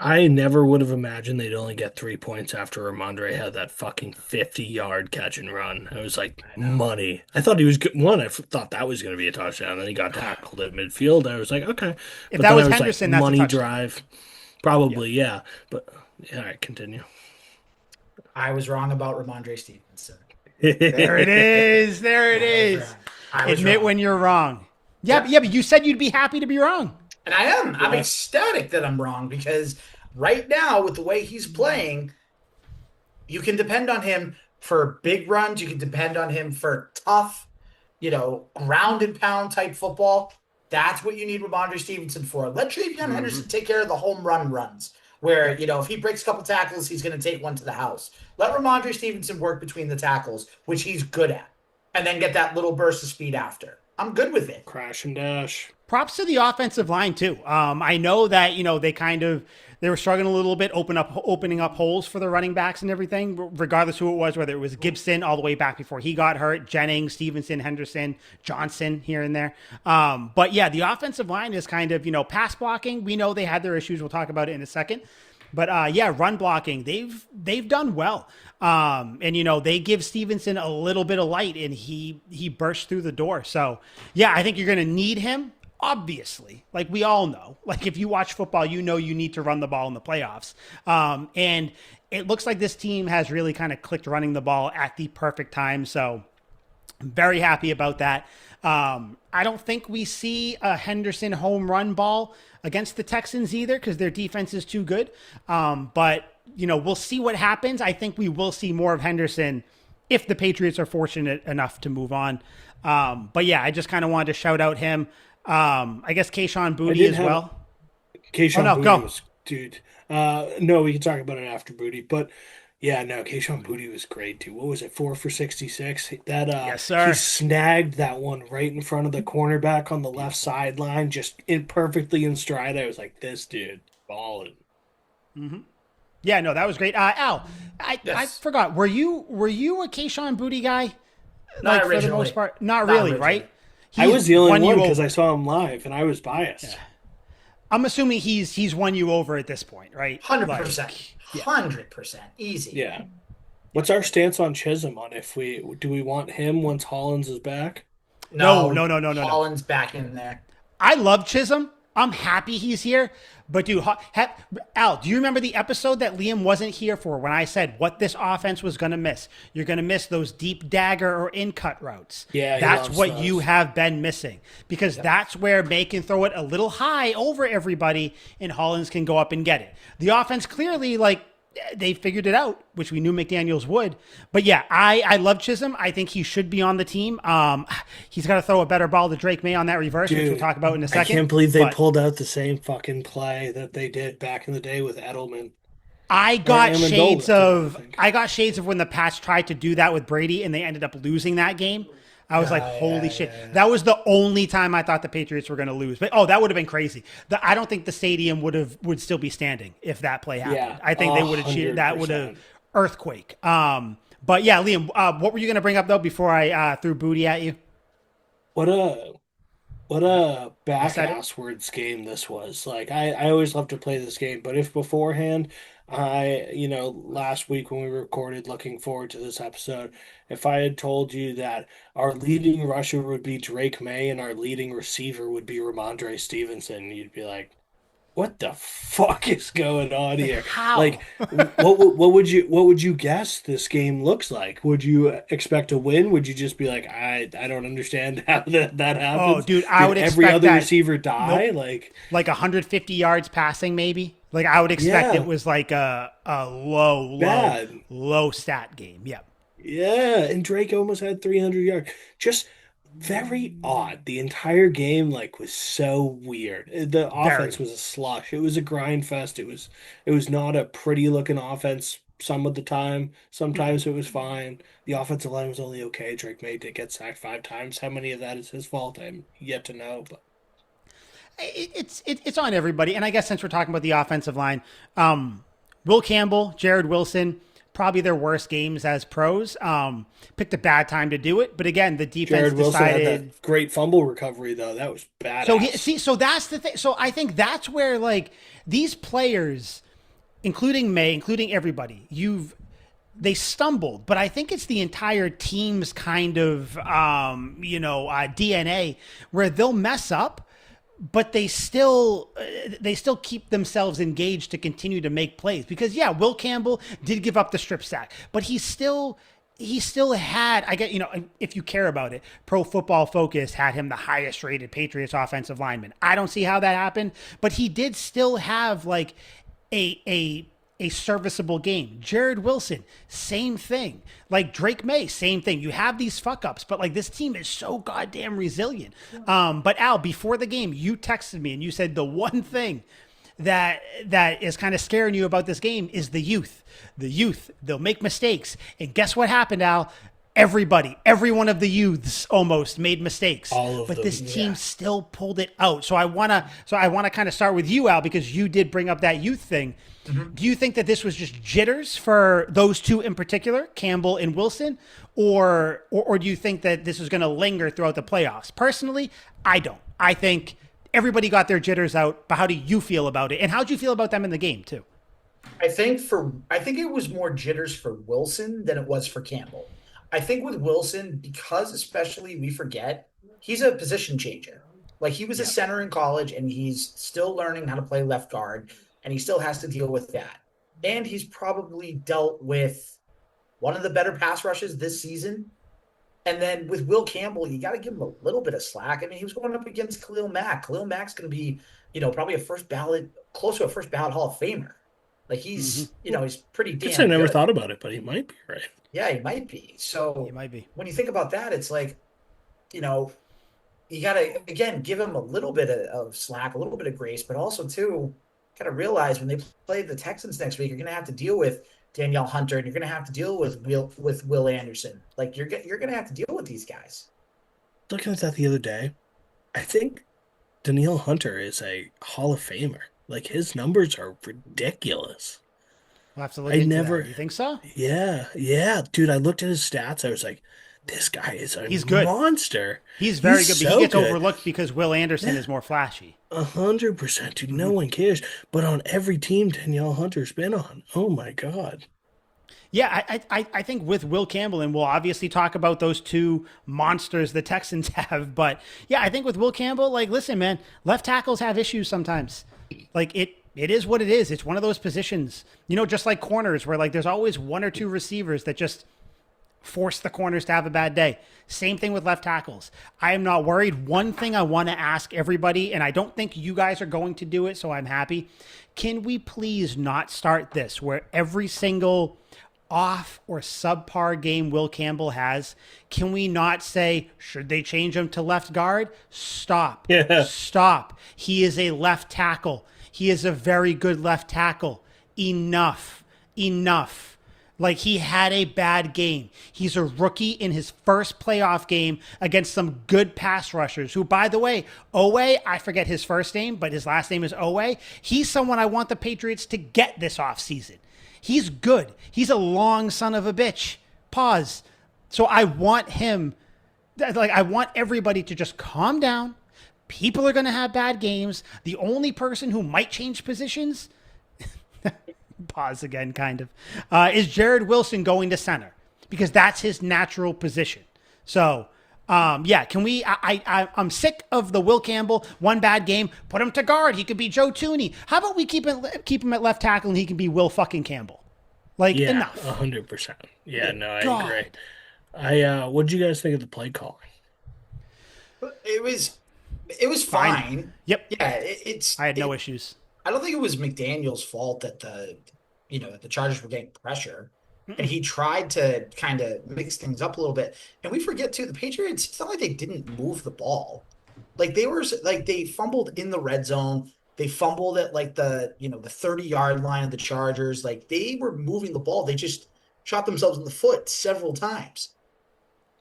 I never would have imagined they'd only get 3 points after Ramondre had that fucking 50-yard catch and run. I was like, I know. money. I thought he was good. One, thought that was going to be a touchdown. Then he got tackled at midfield. I was like, okay. If But that then I was was like, Henderson, that's a money touchdown. drive. Yep. Probably, yeah. But, yeah, all right, continue. I was wrong about Ramondre Stevenson. There it is. There it I was is. wrong. I was Admit wrong. when you're wrong. Yeah, Yeah. but, yeah, but you said you'd be happy to be wrong. And I am. I'm Yeah. ecstatic that I'm wrong because right now, with the way he's playing, you can depend on him for big runs. You can depend on him for tough, ground and pound type football. That's what you need Ramondre Stevenson for. Let Travion Henderson take care of the home run runs, where, if he breaks a couple tackles, he's going to take one to the house. Let Ramondre Stevenson work between the tackles, which he's good at, and then get that little burst of speed after. I'm good with it. Crash and dash. Props to the offensive line too. I know that they were struggling a little bit, opening up holes for the running backs and everything, regardless who it was, whether it was Gibson all the way back before he got hurt, Jennings, Stevenson, Henderson, Johnson here and there. But yeah, the offensive line is kind of pass blocking. We know they had their issues. We'll talk about it in a second. But yeah, run blocking, they've done well. And they give Stevenson a little bit of light, and he burst through the door. So yeah, I think you're going to need him. Obviously, like we all know, like if you watch football, you need to run the ball in the playoffs. And it looks like this team has really kind of clicked running the ball at the perfect time. So I'm very happy about that. I don't think we see a Henderson home run ball against the Texans either, because their defense is too good. But we'll see what happens. I think we will see more of Henderson if the Patriots are fortunate enough to move on. But yeah, I just kind of wanted to shout out him. I guess Kayshon Boutte as well. Kayshon no, Boutte go. was, dude. No, we can talk about it after Boutte. But yeah, no, Kayshon Boutte was great too. What was it, 4 for 66? That Yes, sir. he snagged that one right in front of the cornerback on the left sideline, just perfectly in stride. I was like, this dude balling. Yeah, no, that was great. Al, I Yes. forgot. Were you a Kayshon Boutte guy? Not For the originally. most part, not Not really, originally. right? I He's was the only won one you because over. I saw him live and I was biased. I'm assuming he's won you over at this point, right? 100%. Yeah. 100%. Easy. Yeah. What's our stance on Chisholm on if do we want him once Hollins is back? No. Holland's back in there. I love Chisholm. I'm happy he's here. But dude, Al, do you remember the episode that Liam wasn't here for when I said what this offense was going to miss? You're going to miss those deep dagger or in-cut routes. Yeah, he that's loves what those. you have been missing, because that's where Maye can throw it a little high over everybody and Hollins can go up and get it. The offense clearly, they figured it out, which we knew McDaniels would. But yeah, I love Chisholm. I think he should be on the team. He's got to throw a better ball to Drake Maye on that reverse, which we'll talk about in a I second. can't believe they But pulled out the same fucking play that they did back in the day with Edelman. I got Amendola, shades too, of I think. I got shades of when the Pats tried to do that with Brady and they ended up losing that game. I was like, holy shit. That was the only time I thought the Patriots were going to lose. But that would have been crazy. I don't think the stadium would still be standing if that play happened. Yeah, I think they would have cheered. That would 100%. have earthquake. But yeah, Liam, what were you going to bring up though before I threw Booty at you? What a back said it. asswards game this was. Like I always love to play this game, but if beforehand last week when we recorded looking forward to this episode, if I had told you that our leading rusher would be Drake Maye and our leading receiver would be Ramondre Stevenson, you'd be like, what the fuck is going on here? How? Like, what would you guess this game looks like? Would you expect a win? Would you just be like, I don't understand how that happens? Oh, dude, I would every expect other that. receiver die? Nope. Like 150 yards passing, maybe. Like I would expect Yeah. it was like a low stat game. Yeah. Yeah, and Drake almost had 300 yards. Just very odd. The entire game was so weird. The offense was a slush. It was a grind fest. It was not a pretty looking offense some of the time. Sometimes it was fine. The offensive line was only okay. Drake Maye did get sacked 5 times. How many of that is his fault? I'm yet to know, but It's on everybody. And I guess since we're talking about the offensive line, Will Campbell, Jared Wilson, probably their worst games as pros. Picked a bad time to do it, but again, the defense Jared Wilson had decided. that great fumble recovery though. That was So badass. so that's the thing. So I think that's where like these players, including Maye, including everybody, they stumbled, but I think it's the entire team's kind of DNA where they'll mess up, but they still keep themselves engaged to continue to make plays because yeah, Will Campbell did give up the strip sack, but he still had, I get, if you care about it, Pro Football Focus had him the highest rated Patriots offensive lineman. I don't see how that happened, but he did still have like a serviceable game. Jared Wilson, same thing. Like Drake Maye, same thing. You have these fuck ups, but like this team is so goddamn resilient. But Al, before the game, you texted me and you said the one thing that is kind of scaring you about this game is the youth. The youth, they'll make mistakes. And guess what happened, Al? Every one of the youths almost made mistakes, All of but them. this team Yeah. still pulled it out. So I wanna kind of start with you, Al, because you did bring up that youth thing. Do you think that this was just jitters for those two in particular, Campbell and Wilson, or do you think that this is going to linger throughout the playoffs? Personally, I don't. I think everybody got their jitters out, but how do you feel about it? And how do you feel about them in the game too? I think it was more jitters for Wilson than it was for Campbell. I think with Wilson, because especially we forget, he's a position changer. Like he was a Yeah. center in college and he's still learning how to play left guard and he still has to deal with that. And he's probably dealt with one of the better pass rushes this season. And then with Will Campbell, you got to give him a little bit of slack. I mean, he was going up against Khalil Mack. Khalil Mack's going to be, probably a first ballot, close to a first ballot Hall of Famer. Like Mm-hmm. he's pretty Guess I damn never good. thought about it, but he might be right. Yeah, he might be. It So might be. when you think about that, it's like, you know, you got to, again, give him a little bit of slack, a little bit of grace, but also, too, got to realize when they play the Texans next week, you're going to have to deal with Danielle Hunter and you're going to have to deal with Will Anderson. Like, you're going to have to deal with these guys. Looking at that the other day, I think Danielle Hunter is a Hall of Famer. Like his numbers are ridiculous. We'll have to look I into that. never, You think so? yeah, yeah, dude. I looked at his stats. I was like, this guy is a He's good. monster. He's very He's good, but he so gets good. overlooked because Will Anderson Yeah, is more flashy. 100%, dude. No Mhm. one cares. But on every team Danielle Hunter's been on, oh my God. Yeah, I think with Will Campbell, and we'll obviously talk about those two monsters the Texans have, but yeah, I think with Will Campbell, like, listen, man, left tackles have issues sometimes. Like it is what it is. It's one of those positions, just like corners, where like there's always one or two receivers that just force the corners to have a bad day. Same thing with left tackles. I am not worried. One thing I want to ask everybody, and I don't think you guys are going to do it, so I'm happy. Can we please not start this where every single off or subpar game Will Campbell has, can we not say, should they change him to left guard? Stop. Yeah. Stop. He is a left tackle. He is a very good left tackle. Enough. Enough. Like he had a bad game. He's a rookie in his first playoff game against some good pass rushers who, by the way, Owe, I forget his first name, but his last name is Owe. He's someone I want the Patriots to get this offseason. He's good. He's a long son of a bitch. Pause. So I want him, like, I want everybody to just calm down. People are going to have bad games. The only person who might change positions, pause again, kind of, is Jared Wilson going to center because that's his natural position. So, yeah, can we? I'm sick of the Will Campbell one bad game. Put him to guard. He could be Joe Tooney. How about we keep him at left tackle and he can be Will fucking Campbell? Like Yeah, enough. 100%. Yeah, no, I God. agree. What did you guys think of the play calling? It was Fine. fine. Yep. Yeah, I had no issues. I don't think it was McDaniel's fault that the Chargers were getting pressure. And he tried to kind of mix things up a little bit. And we forget too, the Patriots, it's not like they didn't move the ball. Like they fumbled in the red zone. They fumbled at like the 30-yard line of the Chargers. Like they were moving the ball. They just shot themselves in the foot several times.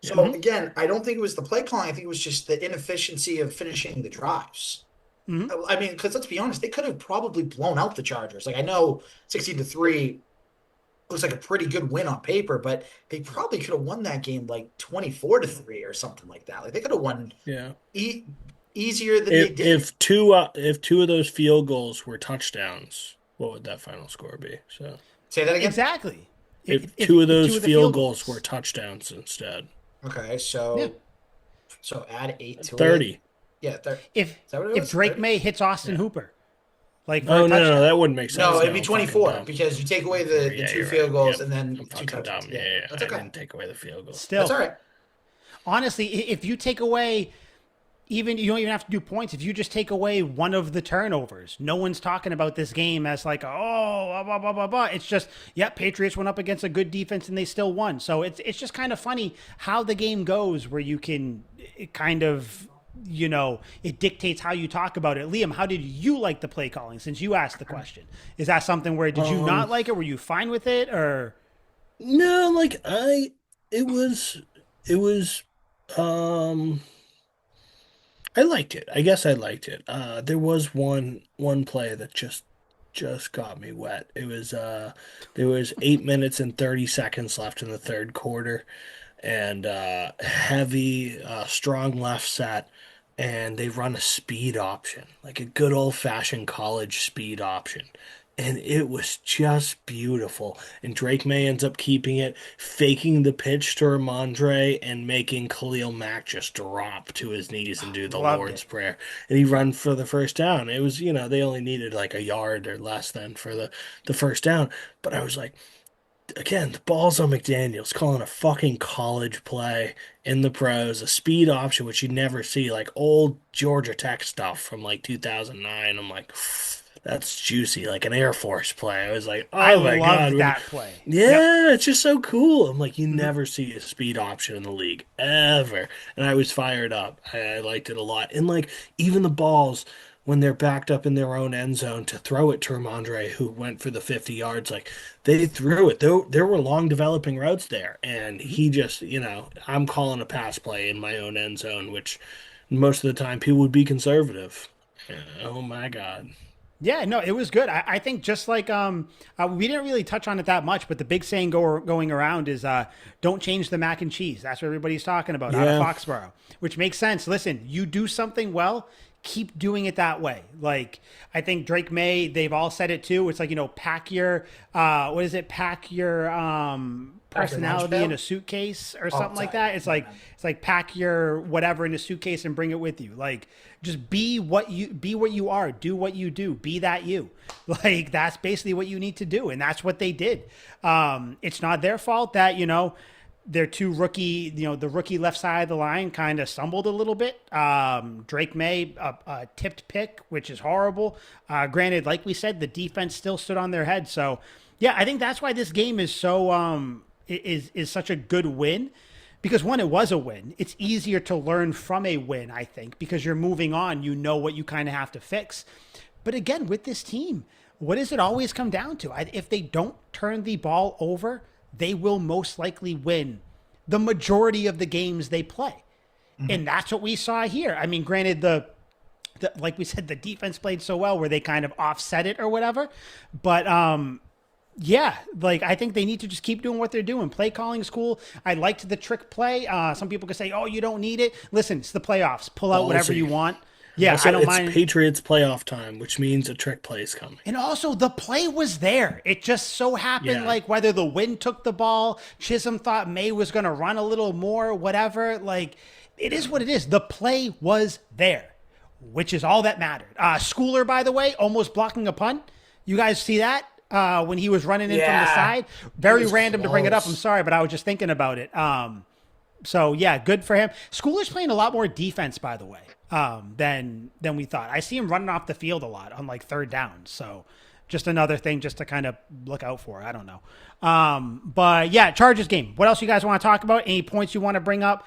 So Mhm. again, I don't think it was the play calling. I think it was just the inefficiency of finishing the drives. Mhm. I mean, because let's be honest, they could have probably blown out the Chargers. Like I know 16-3 looks like a pretty good win on paper, but they probably could have won that game like 24-3 or something like that. Like they could have won Yeah. e easier than they did. If two of those field goals were touchdowns, what would that final score be? So Say that again. Exactly. if two of If those two of the field field goals were goals. touchdowns instead, Okay, Yeah. so add 8 to it. 30. Yeah, If is that what it if was? Drake 30? May hits Austin Yeah. Hooper, like for a Oh no, touchdown. that wouldn't make No, sense. it'd No, be I'm fucking 24 dumb. because you take away the Yeah, two you're right. field goals Yep. and then I'm two fucking touchdowns. dumb. Yeah, Yeah, that's I okay. didn't take away the field goal. That's Still, all right. honestly, if you take away even you don't even have to do points. If you just take away one of the turnovers, no one's talking about this game as like, oh, blah, blah, blah, blah, blah. It's just, yep, Patriots went up against a good defense and they still won. So it's just kind of funny how the game goes where you can it kind of, it dictates how you talk about it. Liam, how did you like the play calling since you asked the question? Is that something where did you not like it? Were you fine with it or? No, it was, it was, um, I liked it. I guess I liked it. There was one play that just got me wet. There was 8 minutes and 30 seconds left in the third quarter, and heavy, strong left set, and they run a speed option, like a good old-fashioned college speed option. And it was just beautiful. And Drake May ends up keeping it, faking the pitch to Ramondre, and making Khalil Mack just drop to his knees and do the Loved Lord's it. Prayer. And he run for the first down. It was, they only needed like a yard or less than for the first down. But I was like, again, the ball's on McDaniels calling a fucking college play in the pros, a speed option, which you never see, like old Georgia Tech stuff from like 2009. I'm like, that's juicy, like an Air Force play. I was like, I oh my God. loved that play. Yep. Yeah, it's just so cool. I'm like, you Mhm. never see a speed option in the league ever. And I was fired up. I liked it a lot. And like, even the balls when they're backed up in their own end zone to throw it to Ramondre, who went for the 50 yards. Like they threw it. There were long developing routes there. And he just, I'm calling a pass play in my own end zone, which most of the time people would be conservative. Oh my God. Yeah, no, it was good. I think just like we didn't really touch on it that much, but the big saying going around is don't change the mac and cheese. That's what everybody's talking about out of Yeah. Foxborough, which makes sense. Listen, you do something well, keep doing it that way. Like I think Drake May, they've all said it too. It's like pack your what is it? Pack your Pack your lunch personality in bag? a suitcase or Oh, something like sorry. that. It's like pack your whatever in a suitcase and bring it with you. Like just be what you are, do what you do, be that you. Like that's basically what you need to do, and that's what they did. It's not their fault that their two rookie, the rookie left side of the line kind of stumbled a little bit. Drake May, a tipped pick, which is horrible. Granted, like we said, the defense still stood on their head. So, yeah, I think that's why this game is so is such a good win. Because one, it was a win. It's easier to learn from a win, I think, because you're moving on. You know what you kind of have to fix. But again, with this team, what does it always come down to? If they don't turn the ball over, they will most likely win the majority of the games they play. And that's what we saw here. I mean, granted, the like we said, the defense played so well where they kind of offset it or whatever. But yeah, like I think they need to just keep doing what they're doing. Play calling is cool. I liked the trick play. Some people could say, "Oh, you don't need it." Listen, it's the playoffs. Pull out whatever Ballsy. you want. Yeah, Also, I don't it's mind. Patriots playoff time, which means a trick play is coming. And also, the play was there. It just so happened, Yeah. like whether the wind took the ball, Chisholm thought May was going to run a little more, whatever. Like, it is what it is. The play was there, which is all that mattered. Schooler, by the way, almost blocking a punt. You guys see that when he was running in from the Yeah. side? Very It was random to bring it up. I'm close. sorry, but I was just thinking about it. So yeah, good for him. Schooler's playing a lot more defense, by the way, than we thought. I see him running off the field a lot on like third down. So just another thing just to kind of look out for. I don't know. But yeah, Chargers game. What else you guys want to talk about? Any points you want to bring up?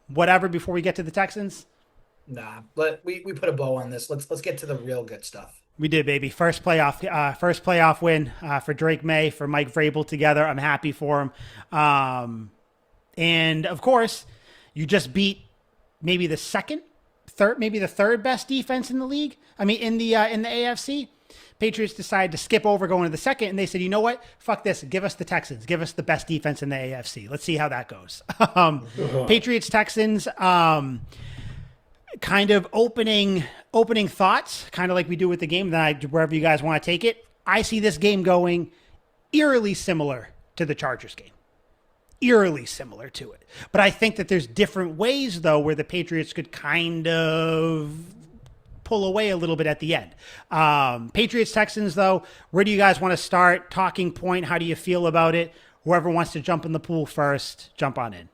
Whatever before we get to the Texans. Nah, but we put a bow on this. Let's get to the real good stuff. We did, baby. First playoff win for Drake May, for Mike Vrabel together. I'm happy for him. And of course, you just beat maybe the third best defense in the league. I mean, in the AFC. Patriots decided to skip over going to the second, and they said, you know what? Fuck this. Give us the Texans. Give us the best defense in the AFC. Let's see how that goes. Patriots, Texans, kind of opening thoughts, kind of like we do with the game, wherever you guys want to take it. I see this game going eerily similar to the Chargers game. Eerily similar to it. But I think that there's different ways, though, where the Patriots could kind of pull away a little bit at the end. Patriots, Texans, though, where do you guys want to start? Talking point, how do you feel about it? Whoever wants to jump in the pool first, jump on in.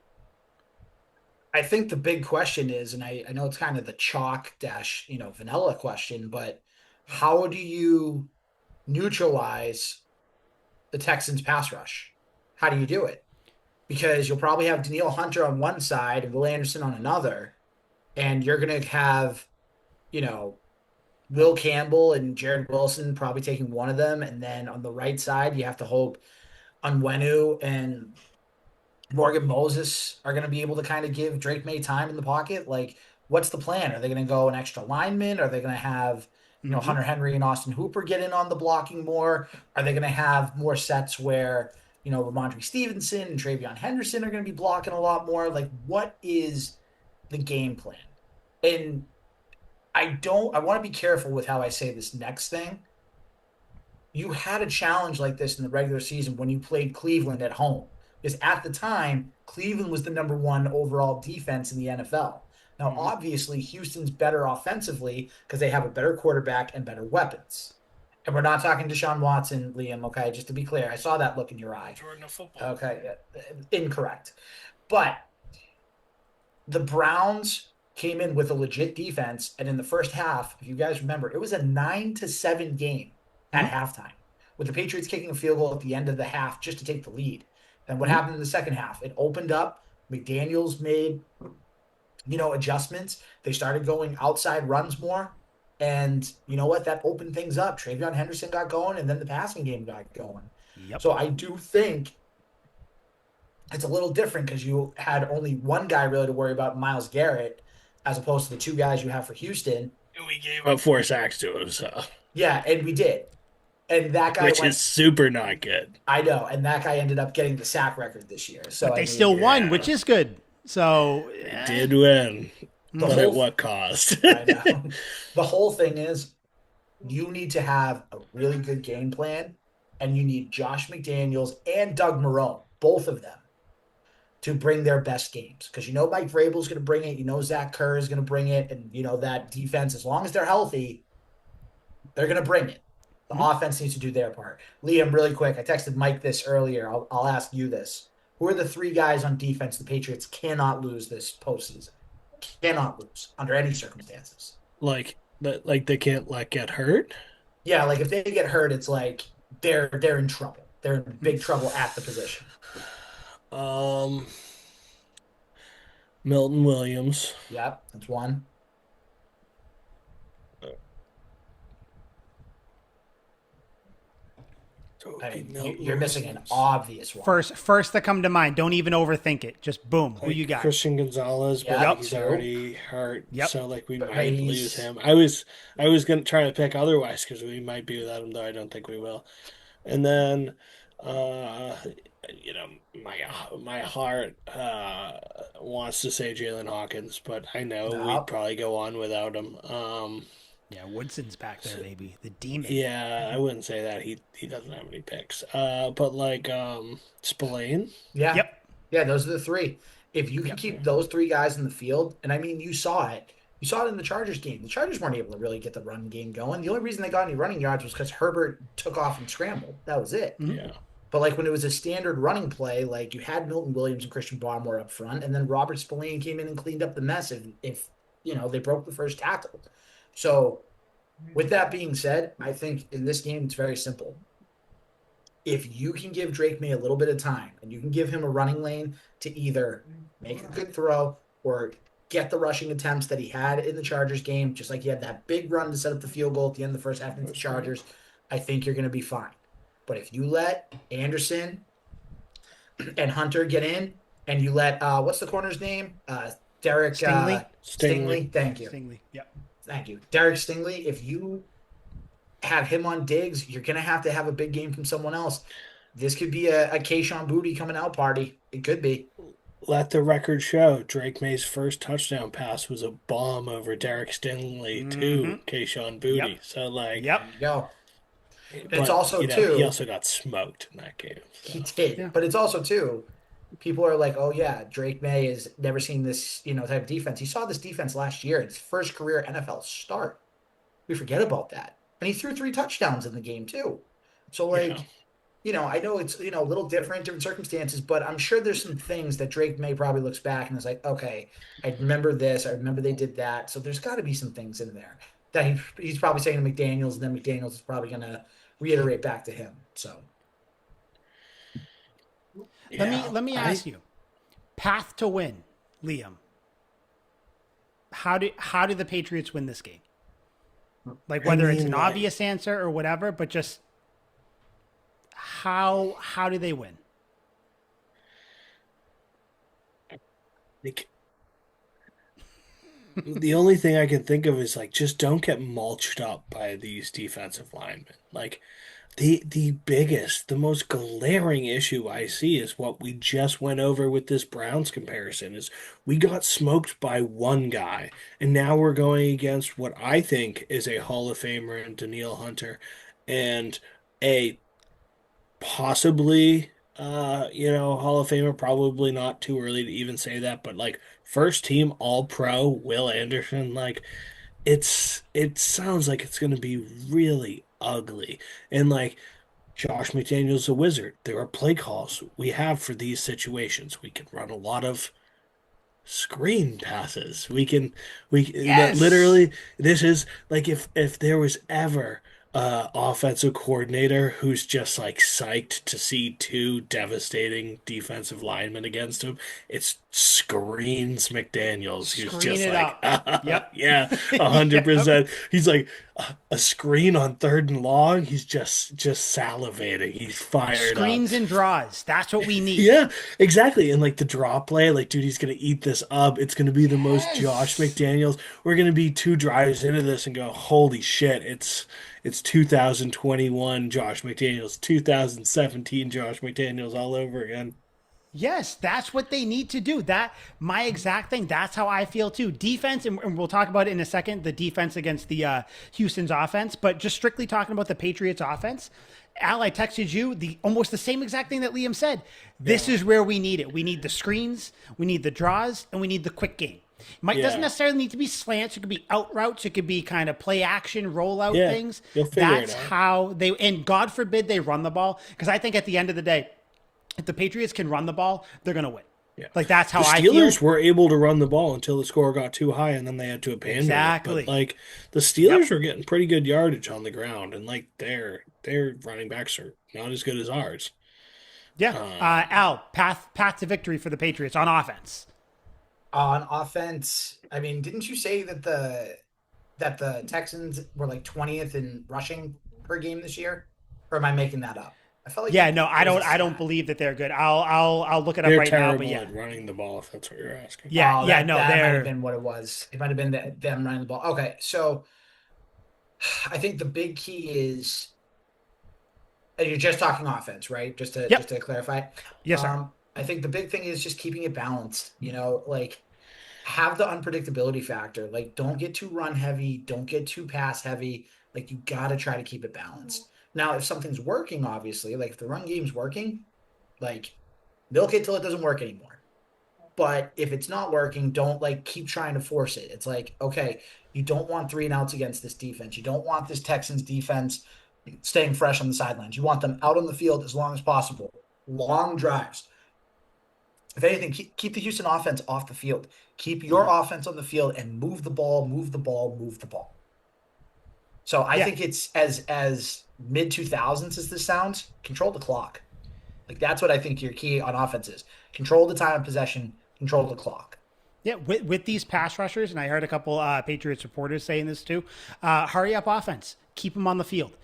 I think the big question is, and I know it's kind of the chalk dash, vanilla question, but how do you neutralize the Texans pass rush? How do you do it? Because you'll probably have Danielle Hunter on one side and Will Anderson on another, and you're going to have, Will Campbell and Jared Wilson probably taking one of them, and then on the right side, you have to hope Onwenu and Morgan Moses are going to be able to kind of give Drake Maye time in the pocket. Like, what's the plan? Are they going to go an extra lineman? Are they going to have, Hunter Henry and Austin Hooper get in on the blocking more? Are they going to have more sets where, Ramondre Stevenson and Travion Henderson are going to be blocking a lot more? Like, what is the game plan? And I want to be careful with how I say this next thing. You had a challenge like this in the regular season when you played Cleveland at home. Because at the time, Cleveland was the number 1 overall defense in the NFL. Now, obviously, Houston's better offensively because they have a better quarterback and better weapons. And we're not talking Deshaun Watson, Liam, okay? Just to be clear, I saw that look in your eye. Jordan of football. Okay, incorrect. But the Browns came in with a legit defense, and in the first half, if you guys remember, it was a 9-7 game at halftime, with the Patriots kicking a field goal at the end of the half just to take the lead. And what happened in the second half? It opened up. McDaniels made, adjustments. They started going outside runs more. And you know what? That opened things up. Travion Henderson got going, and then the passing game got going. Yep. So I do think it's a little different because you had only one guy really to worry about, Myles Garrett, as opposed to the 2 guys you have for Houston. And we gave up 4 sacks to him, so. Yeah, and we did. And that guy Which is super not good. I know, and that guy ended up getting the sack record this year. So but they still won, which is good. So did win, but at what cost? I know. The whole thing is, you need to have a really good game plan, and you need Josh McDaniels and Doug Marrone, both of them, to bring their best games. Because Mike Vrabel's going to bring it. Zach Kerr is going to bring it, and that defense, as long as they're healthy, they're going to bring it. The offense needs to do their part. Liam, really quick, I texted Mike this earlier. I'll ask you this. Who are the 3 guys on defense the Patriots cannot lose this postseason? Cannot lose under any circumstances. Like they can't get hurt? Yeah, like if they get hurt, it's like they're in trouble. They're in big trouble at the position. Milton Williams. Yep, that's one. You're missing an obvious one. First that come to mind. Don't even overthink it. Just boom. Who you got? Christian Gonzalez, but he's already hurt. Yep. So we might lose him. I was gonna try to pick otherwise because we might be without him, though I don't think we will. And then my heart wants to say Jalen Hawkins, but I know we'd probably go on without him. Yeah, Woodson's back there, baby. The demon. Yeah, I wouldn't say that. He doesn't have any picks. But Spillane. Yeah. Yep. Yeah, those are the 3. If you can keep those 3 guys in the field, and I mean, you saw it. You saw it in the Chargers game. The Chargers weren't able to really get the run game going. The only reason they got any running yards was because Herbert took off and scrambled. That was it. Yeah. But when it was a standard running play, you had Milton Williams and Christian Barmore up front, and then Robert Spillane came in and cleaned up the mess if they broke the first tackle. So, with that being said, I think in this game it's very simple. If you can give Drake Maye a little bit of time and you can give him a running lane to either make a good throw or get the rushing attempts that he had in the Chargers game, just like he had that big run to set up the field goal at the end of the first half against the Chargers, I think you're going to be fine. But if you let Anderson and Hunter get in and you let, what's the corner's name? Derek Stingley. Stingley. Thank you. Stingley. Yep. Thank you. Derek Stingley, if you have him on Diggs, you're gonna have to have a big game from someone else. This could be a Kayshon Boutte coming out party. It could be. Let the record show Drake May's first touchdown pass was a bomb over Derek Stingley Mm-hmm. to Kayshon Yep. Boutte. So like, Yep. There you go. And it's but also he too, also got smoked in that game. So he did, Yeah. but it's also too, people are like, oh yeah, Drake May has never seen this, type of defense. He saw this defense last year, its first career NFL start. We forget about that. And he threw 3 touchdowns in the game too. So yeah, like, I know it's, a little different circumstances, but I'm sure there's some things that Drake May probably looks back and is like, okay, I remember this. I remember they did that. So there's got to be some things in there that he's probably saying to McDaniels, and then McDaniels is probably going to reiterate back to him. So Let me I ask you, path to win, Liam. How do the Patriots win this game? Like I whether it's mean, an like, obvious answer or whatever, but just how do they win? like the only thing I can think of is like just don't get mulched up by these defensive linemen. Like the biggest, the most glaring issue I see is what we just went over with this Browns comparison is we got smoked by one guy, and now we're going against what I think is a Hall of Famer in Daniil Hunter and a possibly Hall of Famer, probably not too early to even say that, but like first team all pro Will Anderson, like it sounds like it's gonna be really ugly. And like Josh McDaniels a wizard. There are play calls we have for these situations. We can run a lot of screen passes. We that Yes. literally this is like if there was ever offensive coordinator who's just like psyched to see two devastating defensive linemen against him, it's Screens McDaniels who's Screen just it like up. Yep. yeah, Yep. 100%. He's like a screen on third and long. He's just salivating. He's fired up. Screens and draws. That's what we need. Yeah, exactly. And like the draw play, like, dude, he's gonna eat this up. It's gonna be the most Josh Yes. McDaniels. We're gonna be 2 drives into this and go, holy shit, it's 2021 Josh McDaniels, 2017 Josh McDaniels all over again. Yes, that's what they need to do. That my exact thing. That's how I feel too. Defense, and we'll talk about it in a second. The defense against the Houston's offense, but just strictly talking about the Patriots offense. Al, I texted you the almost the same exact thing that Liam said. This Yeah. is where we need it. We need the screens, we need the draws, and we need the quick game. Mike doesn't Yeah. necessarily need to be slants. It could be out routes. It could be kind of play action, rollout Yeah. things. You'll figure it That's out. how they. And God forbid they run the ball, because I think at the end of the day, if the Patriots can run the ball, they're going to win. Yeah. Like that's how The I feel. Steelers were able to run the ball until the score got too high and then they had to abandon it. But Exactly. like the Yep. Steelers were getting pretty good yardage on the ground and like their running backs are not as good as ours. Yeah. Um, Al, path to victory for the Patriots on offense. on offense, I mean, didn't you say that the Texans were like 20th in rushing per game this year? Or am I making that up? I felt like Yeah, no, I there was a don't. I don't stat. believe that they're good. I'll look it up they're right now. But terrible yeah, at running the ball, if that's what you're asking. yeah, Oh, yeah. that No, that might have they're been what it was. It might have been them running the ball. Okay, so I think the big key is, and you're just talking offense, right? Just yep. to clarify. Yes, sir. I think the big thing is just keeping it balanced. Like have the unpredictability factor. Like don't get too run heavy, don't get too pass heavy. Like you got to try to keep it balanced. Now, if something's working, obviously, like if the run game's working, like milk it till it doesn't work anymore. But if it's not working, don't like keep trying to force it. It's like, okay, you don't want 3 and outs against this defense. You don't want this Texans defense staying fresh on the sidelines. You want them out on the field as long as possible. Long drives. If anything, keep the Houston offense off the field. Keep your Mhm. offense on the field and move the ball, move the ball, move the ball. So I Yeah, think it's as mid 2000s as this sounds, control the clock. Like that's what I think your key on offense is. Control the time of possession, control the clock. yeah. With these pass rushers, and I heard a couple Patriots reporters saying this too. Hurry up offense. Keep them on the field.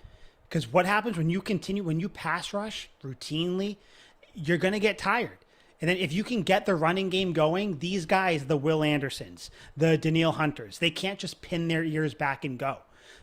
Because what happens when you pass rush routinely, you're going to get tired. And then if you can get the running game going, these guys, the Will Andersons, the Daniil Hunters, they can't just pin their ears back and go.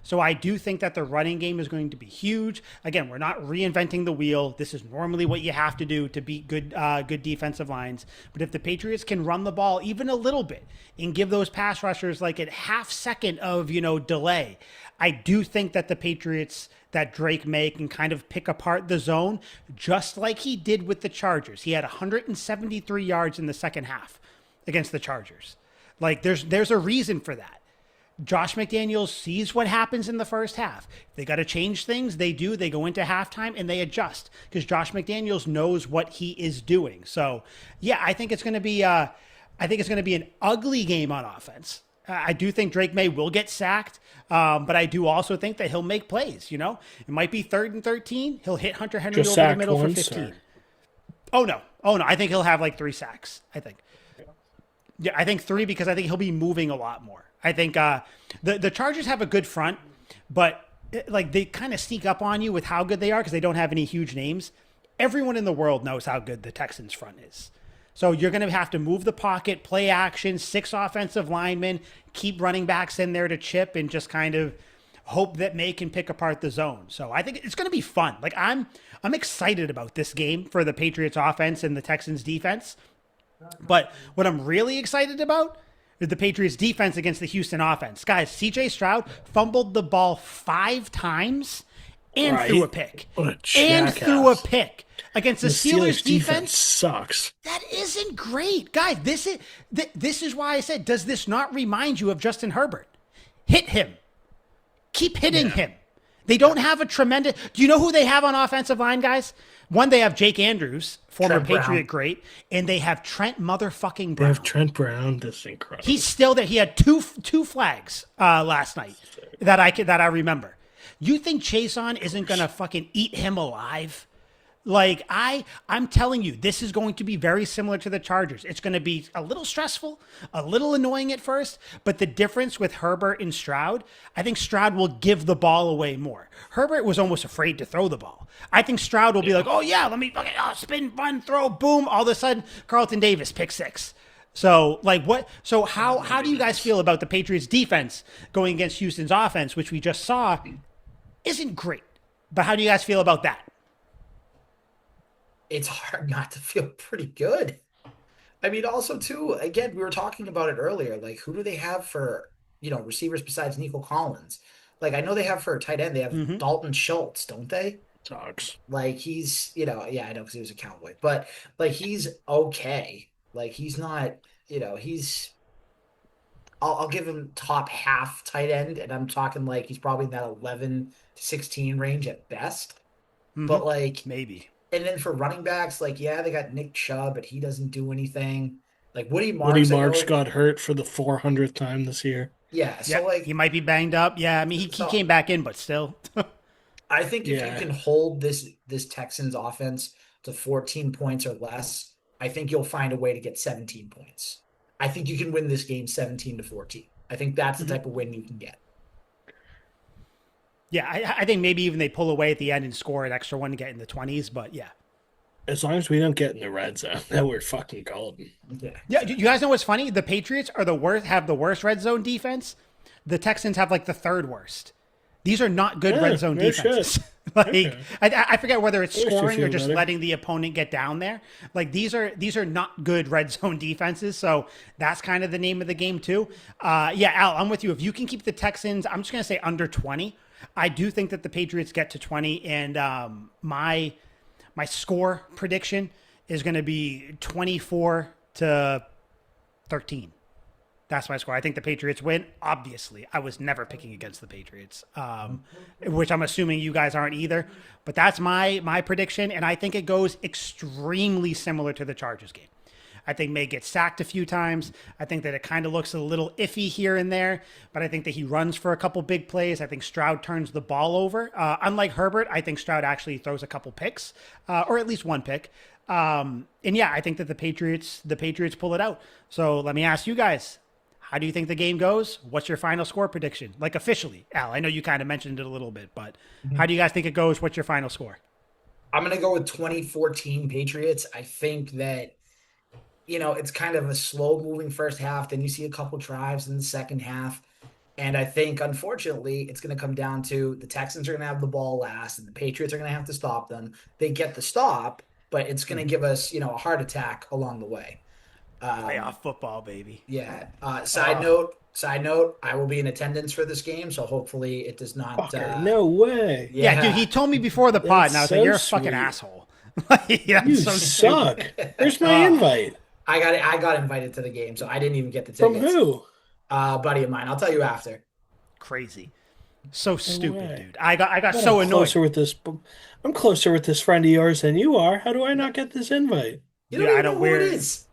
So I do think that the running game is going to be huge. Again, we're not reinventing the wheel. This is normally what you have to do to beat good defensive lines. But if the Patriots can run the ball even a little bit and give those pass rushers like a half second of delay, I do think that the Patriots, that Drake Maye can kind of pick apart the zone just like he did with the Chargers. He had 173 yards in the second half against the Chargers. Like there's a reason for that. Josh McDaniels sees what happens in the first half. If they got to change things, they do. They go into halftime and they adjust because Josh McDaniels knows what he is doing. So, yeah, I think it's going to be an ugly game on offense. I do think Drake Maye will get sacked, but I do also think that he'll make plays. It might be 3rd and 13. He'll hit Hunter Henry Just over the sacked middle for once, 15. or? Oh no, I think he'll have like 3 sacks. I think. Yeah, I think 3 because I think he'll be moving a lot more. I think the Chargers have a good front, but like they kind of sneak up on you with how good they are because they don't have any huge names. Everyone in the world knows how good the Texans front is. So you're going to have to move the pocket, play action, 6 offensive linemen, keep running backs in there to chip, and just kind of hope that Maye can pick apart the zone. So I think it's going to be fun. Like I'm excited about this game for the Patriots offense and the Texans defense. But what I'm really excited about is the Patriots defense against the Houston offense. Guys, CJ Stroud fumbled the ball 5 times and threw a pick. Against the Steelers defense sucks. That isn't great. Guys, this is why I said, does this not remind you of Justin Herbert? Hit him. Keep hitting him. They don't have a tremendous... Do you know who they have on offensive line, guys? One, they have Jake Andrews, former Patriot great, and they have Trent motherfucking Brown. They have Trent Brown. That's incredible. He's still there. He had two flags last night that I remember. You think Chason isn't going to fucking eat him alive? Like, I'm telling you, this is going to be very similar to the Chargers. It's going to be a little stressful, a little annoying at first, but the difference with Herbert and Stroud, I think Stroud will give the ball away more. Herbert was almost afraid to throw the ball. I think Stroud will be like, oh yeah, let me fucking spin, run, throw, boom. All of a sudden, Carlton Davis, pick 6. So, like, what? So, how do you guys feel about the Patriots defense going against Houston's offense, which we just saw isn't great? But how do you guys feel about that? It's hard not to feel pretty good. I mean, also too, again, we were talking about it earlier. Like, who do they have for, receivers besides Nico Collins? Like, I know they have for a tight end, they have Dalton Schultz, don't they? Sucks. Like, he's, yeah, I know because he was a Cowboy, but like, he's okay. Like, he's not, I'll give him top half tight end, and I'm talking like he's probably in that 11 to 16 range at best. But like, maybe. And then for running backs, like, yeah, they got Nick Chubb, but he doesn't do anything. Like Woody Marks got hurt for the 400th time this year. Yeah, so like he might be banged up. Yeah, I mean he came back in, but still. I think if you can hold this Texans offense to 14 points or less, I think you'll find a way to get 17 points. I think you can win this game 17-14. I think that's the type of win you can get. Yeah, I think maybe even they pull away at the end and score an extra one to get in the 20s, but yeah. As long as we don't get in the red zone, then we're fucking golden. Yeah, you guys know what's funny? The Patriots have the worst red zone defense. The Texans have like the 3rd worst. These are not good red zone defenses. I forget whether it's scoring or just letting the opponent get down there. Like these are not good red zone defenses. So that's kind of the name of the game too. Yeah, Al, I'm with you. If you can keep the Texans, I'm just gonna say under 20. I do think that the Patriots get to 20, and my score prediction is going to be 24-13. That's my score. I think the Patriots win. Obviously, I was never picking against the Patriots, which I'm assuming you guys aren't either. But that's my prediction, and I think it goes extremely similar to the Chargers game. I think Maye gets sacked a few times. I think that it kind of looks a little iffy here and there, but I think that he runs for a couple big plays. I think Stroud turns the ball over. Unlike Herbert, I think Stroud actually throws a couple picks, or at least one pick. And yeah, I think that the Patriots pull it out. So let me ask you guys, how do you think the game goes? What's your final score prediction? Like officially, Al, I know you kind of mentioned it a little bit, but how do you guys think it goes? What's your final score? I'm going to go with 2014 Patriots. I think that it's kind of a slow moving first half. Then you see a couple drives in the second half. And I think, unfortunately, it's going to come down to the Texans are going to have the ball last, and the Patriots are going to have to stop them. They get the stop, but it's going to give us, a heart attack along the way. Playoff football, baby. Yeah. Side note, I will be in attendance for this game, so hopefully it does not. Fucker, no way. Yeah, dude, he told me before the pod, and I was That's like, "You're a so fucking sweet. asshole." Yeah, You so suck. stupid. Where's my invite? I got invited to the game, so I didn't even get the From tickets. who? Buddy of mine. I'll tell you after. Crazy, so No stupid, way. dude. I got But so annoyed, I'm closer with this friend of yours than you are. How do I not get this invite? You dude. don't I even know don't. who it We're is.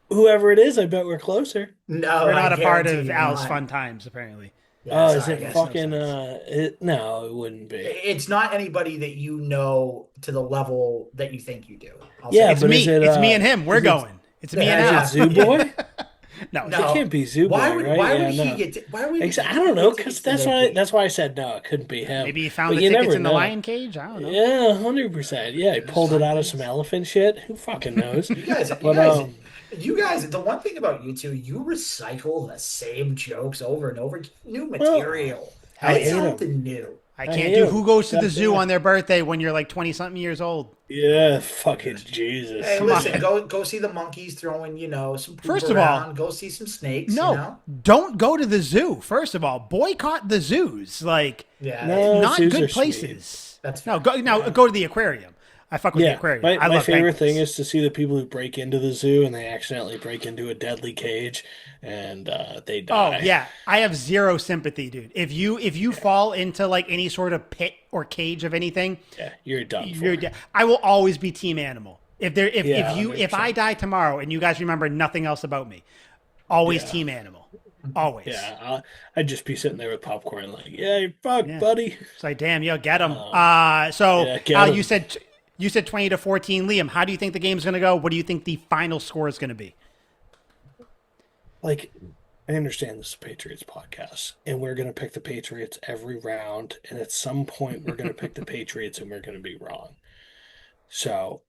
Whoever it is, I bet we're closer. No, we're I not a part guarantee of you Al's not. fun times, apparently. Yeah, Oh, so is I it guess fucking no no, it wouldn't be. it's not anybody that you know to the level that you think you do. I'll Yeah, say It's but me. is it It's me and him. We're is it going. It's me and Yeah, Al. is it Zoo Boy? No, It can't be Zoo Why Boy, would right? why Yeah, would he no. get why would I he don't know, get because tickets to that game? that's why I said no, it couldn't be him. maybe he found But the you tickets never in the know. lion cage. I don't know. Yeah, 100%. Yeah, he pulled it out of some elephant shit. Who fucking knows? You guys, But the one thing about you two, you recycle the same jokes over and over. Get new well, material. I Get hate something new. I I can't hate do him. who goes to the That's zoo it. on their birthday when you're like 20 something years old. Yeah, fucking Jesus. Hey, Come on. listen, go see the monkeys throwing, some poop First of around. all, Go see some snakes, No, don't go to the zoo. First of all, boycott the zoos. Like, Yeah, No, not zoos good are places. That's No, fair. go to the aquarium. I fuck with the Yeah, aquarium. my, I my love favorite thing penguins. is to see the people who break into the zoo and they accidentally break into a deadly cage and they Oh die. yeah, I have zero sympathy, dude. If you fall into like any sort of pit or cage of anything, Yeah, you're done for. you're I will always be team animal. Yeah, If I 100%. die tomorrow and you guys remember nothing else about me, always Yeah. team animal. Always. Yeah, I'd just be sitting there with popcorn, like, yeah, you're fucked, Yeah. buddy. It's like, damn, yo, get him. Yeah, get Al, 'em. you said 20-14. Liam, how do you think the game's going to go? What do you think the final score is going to be? Like, I understand this is a Patriots podcast, and we're going to pick the Patriots every round, and at some point, we're going to pick the Patriots, and we're going to be wrong. So,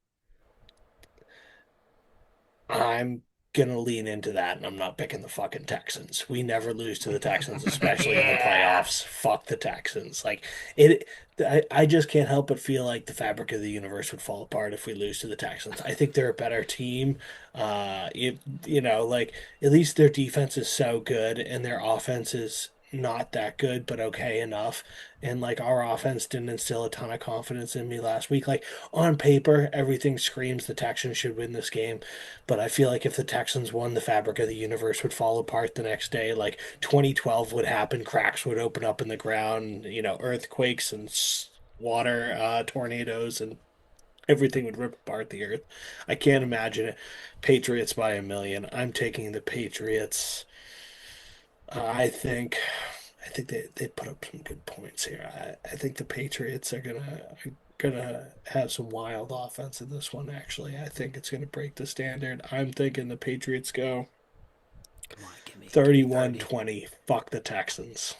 I'm going to lean into that, and I'm not picking the fucking Texans. We never lose to the Texans, especially in the Yeah. playoffs. Fuck the Texans. Like, I just can't help but feel like the fabric of the universe would fall apart if we lose to the Texans. I think they're a better team. Like at least their defense is so good and their offense is not that good, but okay enough. And like our offense didn't instill a ton of confidence in me last week. Like on paper, everything screams the Texans should win this game. But I feel like if the Texans won, the fabric of the universe would fall apart the next day. Like 2012 would happen, cracks would open up in the ground, earthquakes and water tornadoes and everything would rip apart the earth. I can't imagine it. Patriots by a million. I'm taking the Patriots. I think they put up some good points here. I think the Patriots are gonna have some wild offense in this one. Actually, I think it's gonna break the standard. I'm thinking the Patriots go Come on, give me 30. 31-20. Fuck the Texans.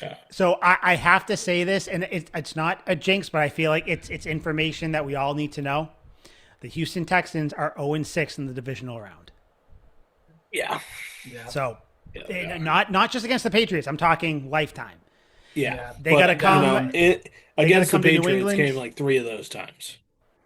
Yeah. So I have to say this, and it's not a jinx, but I feel like it's information that we all need to know. The Houston Texans are 0-6 in the divisional round. Yeah. Yeah. So Yeah. not just against the Patriots. I'm talking lifetime. Yeah. They gotta come- Against the come to New Patriots England. came like 3 of those times.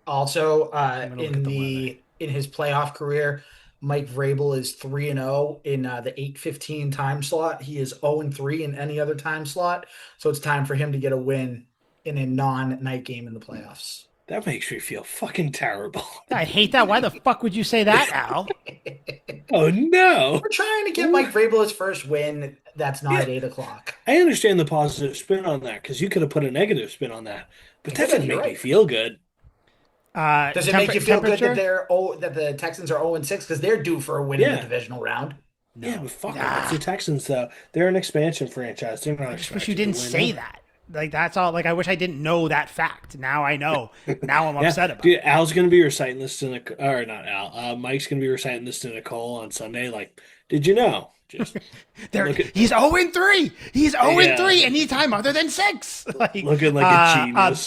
Also, gonna look at in his playoff career, Mike Vrabel is 3-0 in the 8:15 time slot. He is 0-3 in any other time slot. So it's time for him to get a win in a non-night game in the playoffs. That makes me feel fucking terrible. I hate that. Why the fuck would you say that, Al? Oh no. We're trying to get Mike Vrabel his first win. That's not at 8 o'clock. I understand the positive spin on that because you could have put a negative spin on that, but that Yeah, doesn't you're make me right. feel good. Does it make you feel good temperature? that the Texans are 0-6 because they're due for a win in the Yeah. divisional round? Yeah, but fuck them. It's the Texans though. They're an expansion franchise. They're not I just expected wish you to didn't win say them. that. Like that's all. Like I wish I didn't know that fact. Now I know. Now I'm Yeah, upset about dude, it. Al's gonna be reciting this to or not Al. Mike's gonna be reciting this to Nicole on Sunday. Like, Did you know? Just There, look at he's 0-3. He's 0-3 yeah, anytime other than 6. Like looking like a genius.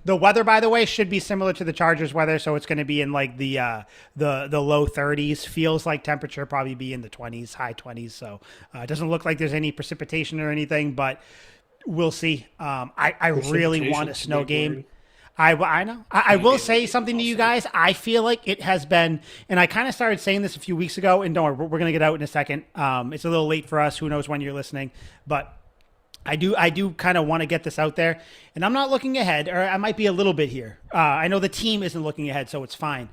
the weather, by the way, should be similar to the Chargers weather, so it's going to be in like the low 30s. Feels like temperature probably be in the 20s, high 20s. So it doesn't look like there's any precipitation or anything, but we'll see. I really want a Precipitation's a snow big game. word. I know. I Snow will game would say be something to you awesome. guys. I feel like it has been, and I kind of started saying this a few weeks ago. And don't worry, we're going to get out in a second. It's a little late for us. Who knows when you're listening? But I do kind of want to get this out there. And I'm not looking ahead, or I might be a little bit here. I know the team isn't looking ahead, so it's fine.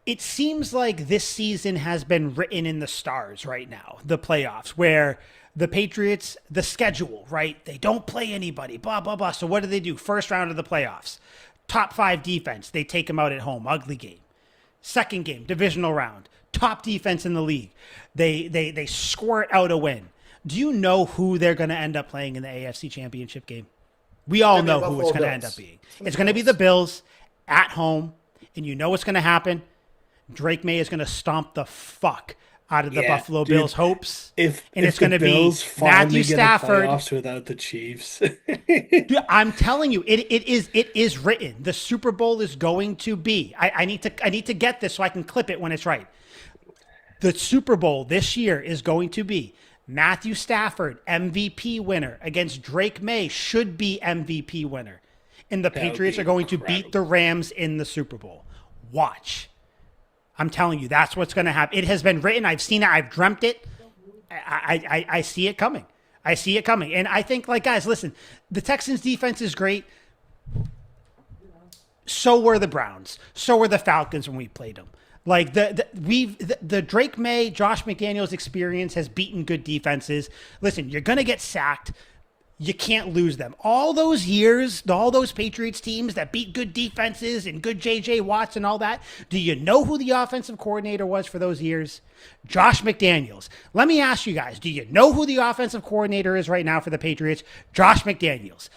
It seems like this season has been written in the stars right now, the playoffs, where the Patriots, the schedule, right? They don't play anybody, blah, blah, blah. So what do? First round of the playoffs. Top 5 defense, they take them out at home, ugly game. Second game, divisional round, top defense in the league. They squirt out a win. Do you know who they're going to end up playing in the AFC Championship game? We all know who it's going to end up being. It's going to be the Bills at home, and you know what's going to happen. Drake Maye is going to stomp the fuck out of the Yeah, Buffalo dude, Bills' hopes, and if it's the going to be Bills Matthew finally get a Stafford. playoffs without the Chiefs, Dude, I'm telling you, it is written. The Super Bowl is going to be. I need to get this so I can clip it when it's right. The Super Bowl this year is going to be Matthew Stafford, MVP winner, against Drake Maye, should be MVP winner. And the that would Patriots be are going to beat the incredible. Rams in the Super Bowl. Watch. I'm telling you, that's what's going to happen. It has been written. I've seen it. I've dreamt it. I see it coming. I see it coming. And I think, like, guys, listen, the Texans defense is great. So were the Browns. So were the Falcons when we played them. Like the Drake Maye, Josh McDaniels experience has beaten good defenses. Listen, you're gonna get sacked. You can't lose them. All those years, all those Patriots teams that beat good defenses and good J.J. Watts and all that, do you know who the offensive coordinator was for those years? Josh McDaniels. Let me ask you guys, do you know who the offensive coordinator is right now for the Patriots? Josh McDaniels.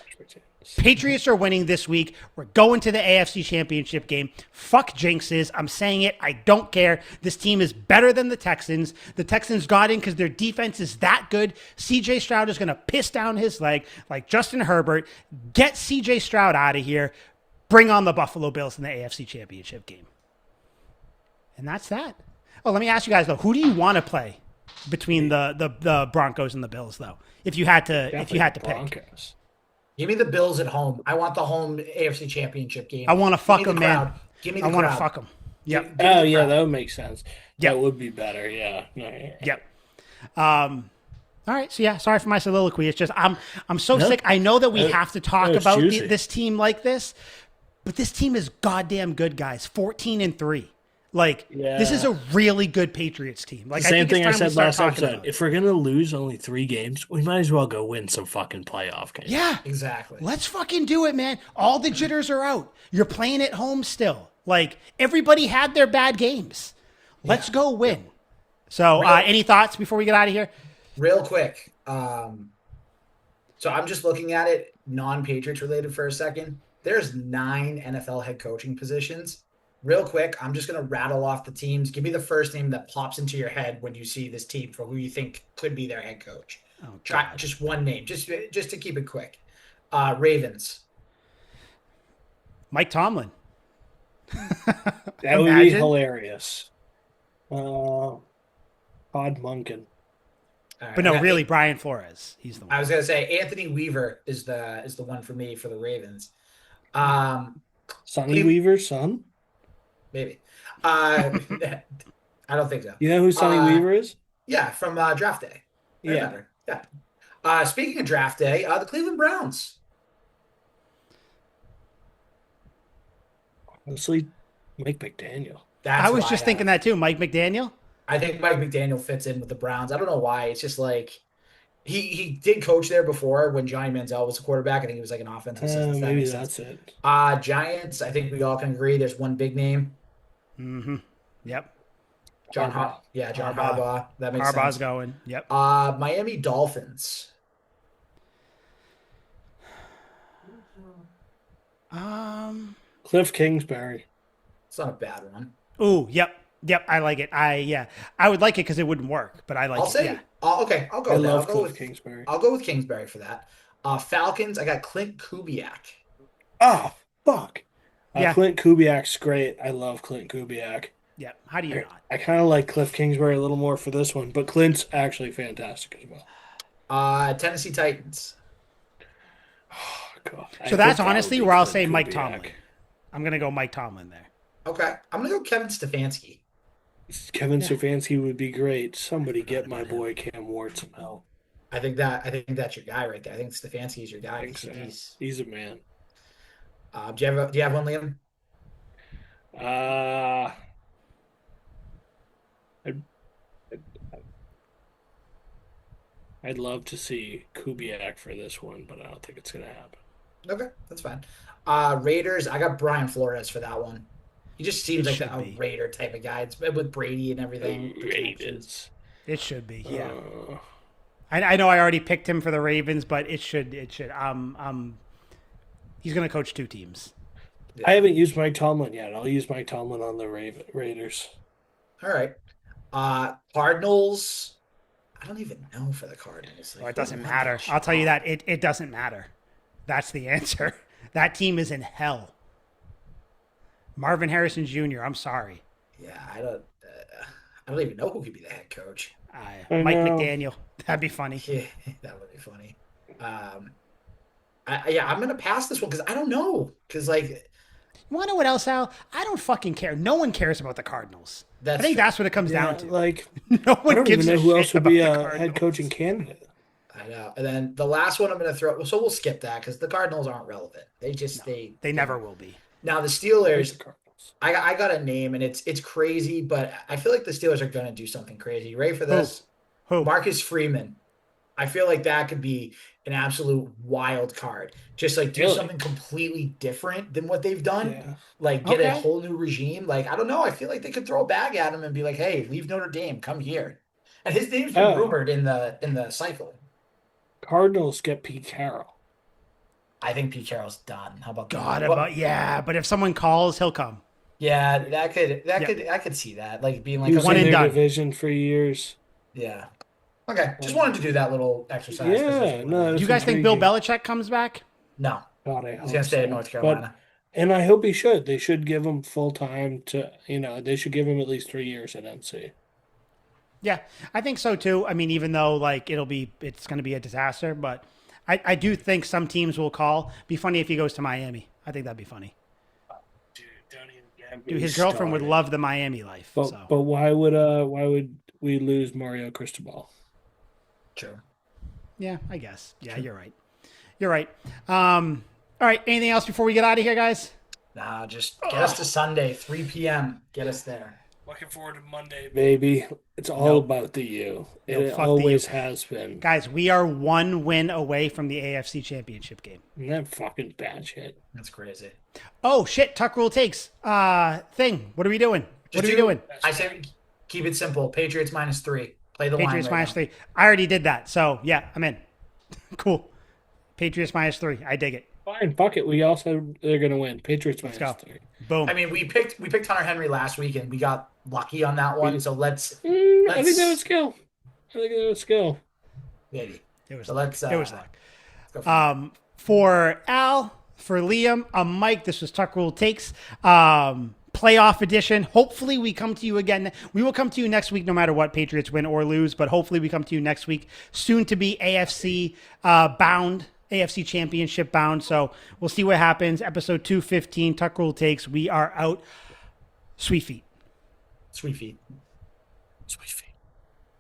Patriots are winning this week. We're going to the AFC Championship game. Fuck jinxes. I'm saying it. I don't care. This team is better than the Texans. The Texans got in because their defense is that good. CJ Stroud is going to piss down his leg like Justin Herbert. Get CJ Stroud out of here. Bring on the Buffalo Bills in the AFC Championship game. And that's that. Oh, let me ask you guys though, who do you want to play between the Broncos and the Bills though? If you had to pick. Broncos. Give me the Bills at home. I want the home AFC Championship game. I want to fuck them, man. Crowd. Give me the I want to crowd. fuck them. Yep. Give me Oh the yeah, crowd. that would make sense. Yep. That would be better. Yeah. No, yeah. Yep. All right. So yeah, sorry for my soliloquy. It's just I'm so No. sick. I know that we have to talk it's about juicy. this team like this, but this team is goddamn good, guys. 14-3. Like this is Yeah. a really good Patriots team. Like Same think it's thing I time we said start last talking episode. about it. If we're gonna lose only 3 games, we might as well go win some fucking playoff games. Yeah. Exactly. Let's fucking do it, man. All the jitters are out. You're playing at home still. Like everybody had their bad games. Let's go win. So, any thoughts before we get out of here? Real quick. So I'm just looking at it non-Patriots related for a second. There's 9 NFL head coaching positions. Real quick, I'm just going to rattle off the teams. Give me the first name that pops into your head when you see this team for who you think could be their head coach. Oh, Try God. just one name, just to keep it quick. Ravens. Mike Tomlin. That would be Imagine. hilarious. Todd Munkin. All right, But no, I got- really, Brian Flores. He's the one. I was going to say Anthony Weaver is the one for me for the Ravens. Sonny Cleve- Weaver's son. Maybe. I don't think so. You know who Sonny Weaver is? Yeah, from draft day. I Yeah. remember. Yeah. Speaking of draft day, the Cleveland Browns. Honestly, Mike McDaniel. That's I was who just have. thinking that too. Mike McDaniel. I think Mike McDaniel fits in with the Browns. I don't know why. It's just like he did coach there before when Johnny Manziel was a quarterback. I think he was like an offensive assistant. If that Maybe makes sense. that's it. Giants. I think we all can agree. There's one big name. Mm-hmm. Yep. John Harbaugh. John Harbaugh. Harbaugh. That makes Harbaugh's sense. going. Yep. Miami Dolphins. Um. Cliff Kingsbury. It's not a bad one. Ooh. Yep. Yep, I like it. I would like it because it wouldn't work, but I like I'll it. Yeah, say, okay, I'll go I with that. love Cliff Kingsbury. I'll go with Kingsbury for that. Falcons, I got Clint Kubiak. Oh, fuck. yeah, Clint Kubiak's great. I love Clint Kubiak. yeah. How do you not? I kind of like Cliff Kingsbury a little more for this one, but Clint's actually fantastic as well. Tennessee Titans. Oh, God. I So that's think that would honestly be where I'll Clint say Mike Kubiak. Tomlin. I'm gonna go Mike Tomlin there. Okay, I'm gonna go Kevin Stefanski. Kevin Yeah, Stefanski would be great. Somebody forgot get my about him. boy Cam Ward some help. I think that's your guy right there. I think Stefanski is your I guy. think so. He's. He's a man. Do you have one, Liam? Uh, I'd, I'd love to see Kubiak for this one, but I don't think it's going to happen. Okay, that's fine. Raiders, I got Brian Flores for that one. He just It seems like should a be. Raider type of guy. It's with Brady and everything. The connections. Raiders. It should be. Yeah. Uh, I know I already picked him for the Ravens, but it should. He's gonna coach two teams. I Yeah. haven't used Mike Tomlin yet. I'll use Mike Tomlin on the Raiders. All right. Cardinals. I don't even know for the Cardinals. Well, Like, it who doesn't won matter. that I'll tell you job? that it doesn't matter. That's the answer. That team is in hell. Marvin Harrison Jr. I'm sorry. Yeah, I don't even know who could be the head coach. I Mike know. McDaniel. That'd be funny. Yeah, that would be funny. I'm gonna pass this one because I don't know. Because like You want to know what else, Al? I don't fucking care. No one cares about the Cardinals. I that's think true. that's what it comes Yeah, down to. like No I one don't even gives a know who shit else would about be the a Cardinals. head coaching candidate. I know. And then the last one I'm gonna throw. So we'll skip that because the Cardinals aren't relevant. They just They never will be. Now the I like Steelers. the Cardinals. I got a name and it's crazy, but I feel like the Steelers are gonna do something crazy. You ready for Who? this? Who? Marcus Freeman. I feel like that could be an absolute wild card. Just like do Really? something completely different than what they've done. Yeah. Like get a Okay. whole new regime. Like I don't know. I feel like they could throw a bag at him and be like, "Hey, leave Notre Dame, come here." And his name's been Oh. rumored in the cycle. Cardinals get Pete Carroll. I think Pete Carroll's done. How about God, that? about yeah. But if someone calls, he'll come. Yeah, that could Yeah. I could see that. Like being like, He was one in and their done. division for years. yeah. Okay, just wanted to do that little exercise. 'cause Yeah, that's no, what- Do you that's guys think Bill intriguing. Belichick comes back? no, God, I he's hope gonna stay in so. North Carolina. And I hope he should. They should give him full time to, they should give him at least 3 years at NC. Yeah, I think so too. I mean, even though like it's going to be a disaster, but I do think some teams will call. Be funny if he goes to Miami. I think that'd be funny. Dude, don't even get me Dude, his girlfriend would started. love the Miami life. But So but why would we lose Mario Cristobal? True. yeah, I guess. Yeah, you're right. You're right. All right. Anything else before we get out of here, guys? Nah, just get us to Sunday, 3 p.m. Get us there. Looking forward to Monday, baby. It's all Nope. about the U. Nope, It fuck the always U. has been. Guys, we are one win away from the AFC Championship game. Isn't that fucking bad shit? That's crazy. Oh shit! Tuck rule takes thing. What are we doing? What are we doing? I say keep it simple. Patriots -3. Play the Patriots line right now. -3. I already did that. So yeah, I'm in. Cool. Patriots -3. I dig it. Fine, fuck it. We all said they're gonna win. Patriots go. -3. Boom. I mean, we picked Hunter Henry last week and we got lucky on that one. So let's I think that was skill. maybe. It was So luck. let's It was luck. go for it. For Al, for Liam, I'm Mike. This was Tuck Rule Takes. Playoff edition. Hopefully we come to you again. We will come to you next week no matter what, Patriots win or lose, but hopefully we come to you next week. Soon to be AFC bound, AFC Championship bound. So we'll see what happens. Episode 215, Tuck Rule Takes. We are out. Sweet feet. Sweet feet. Sweet feet.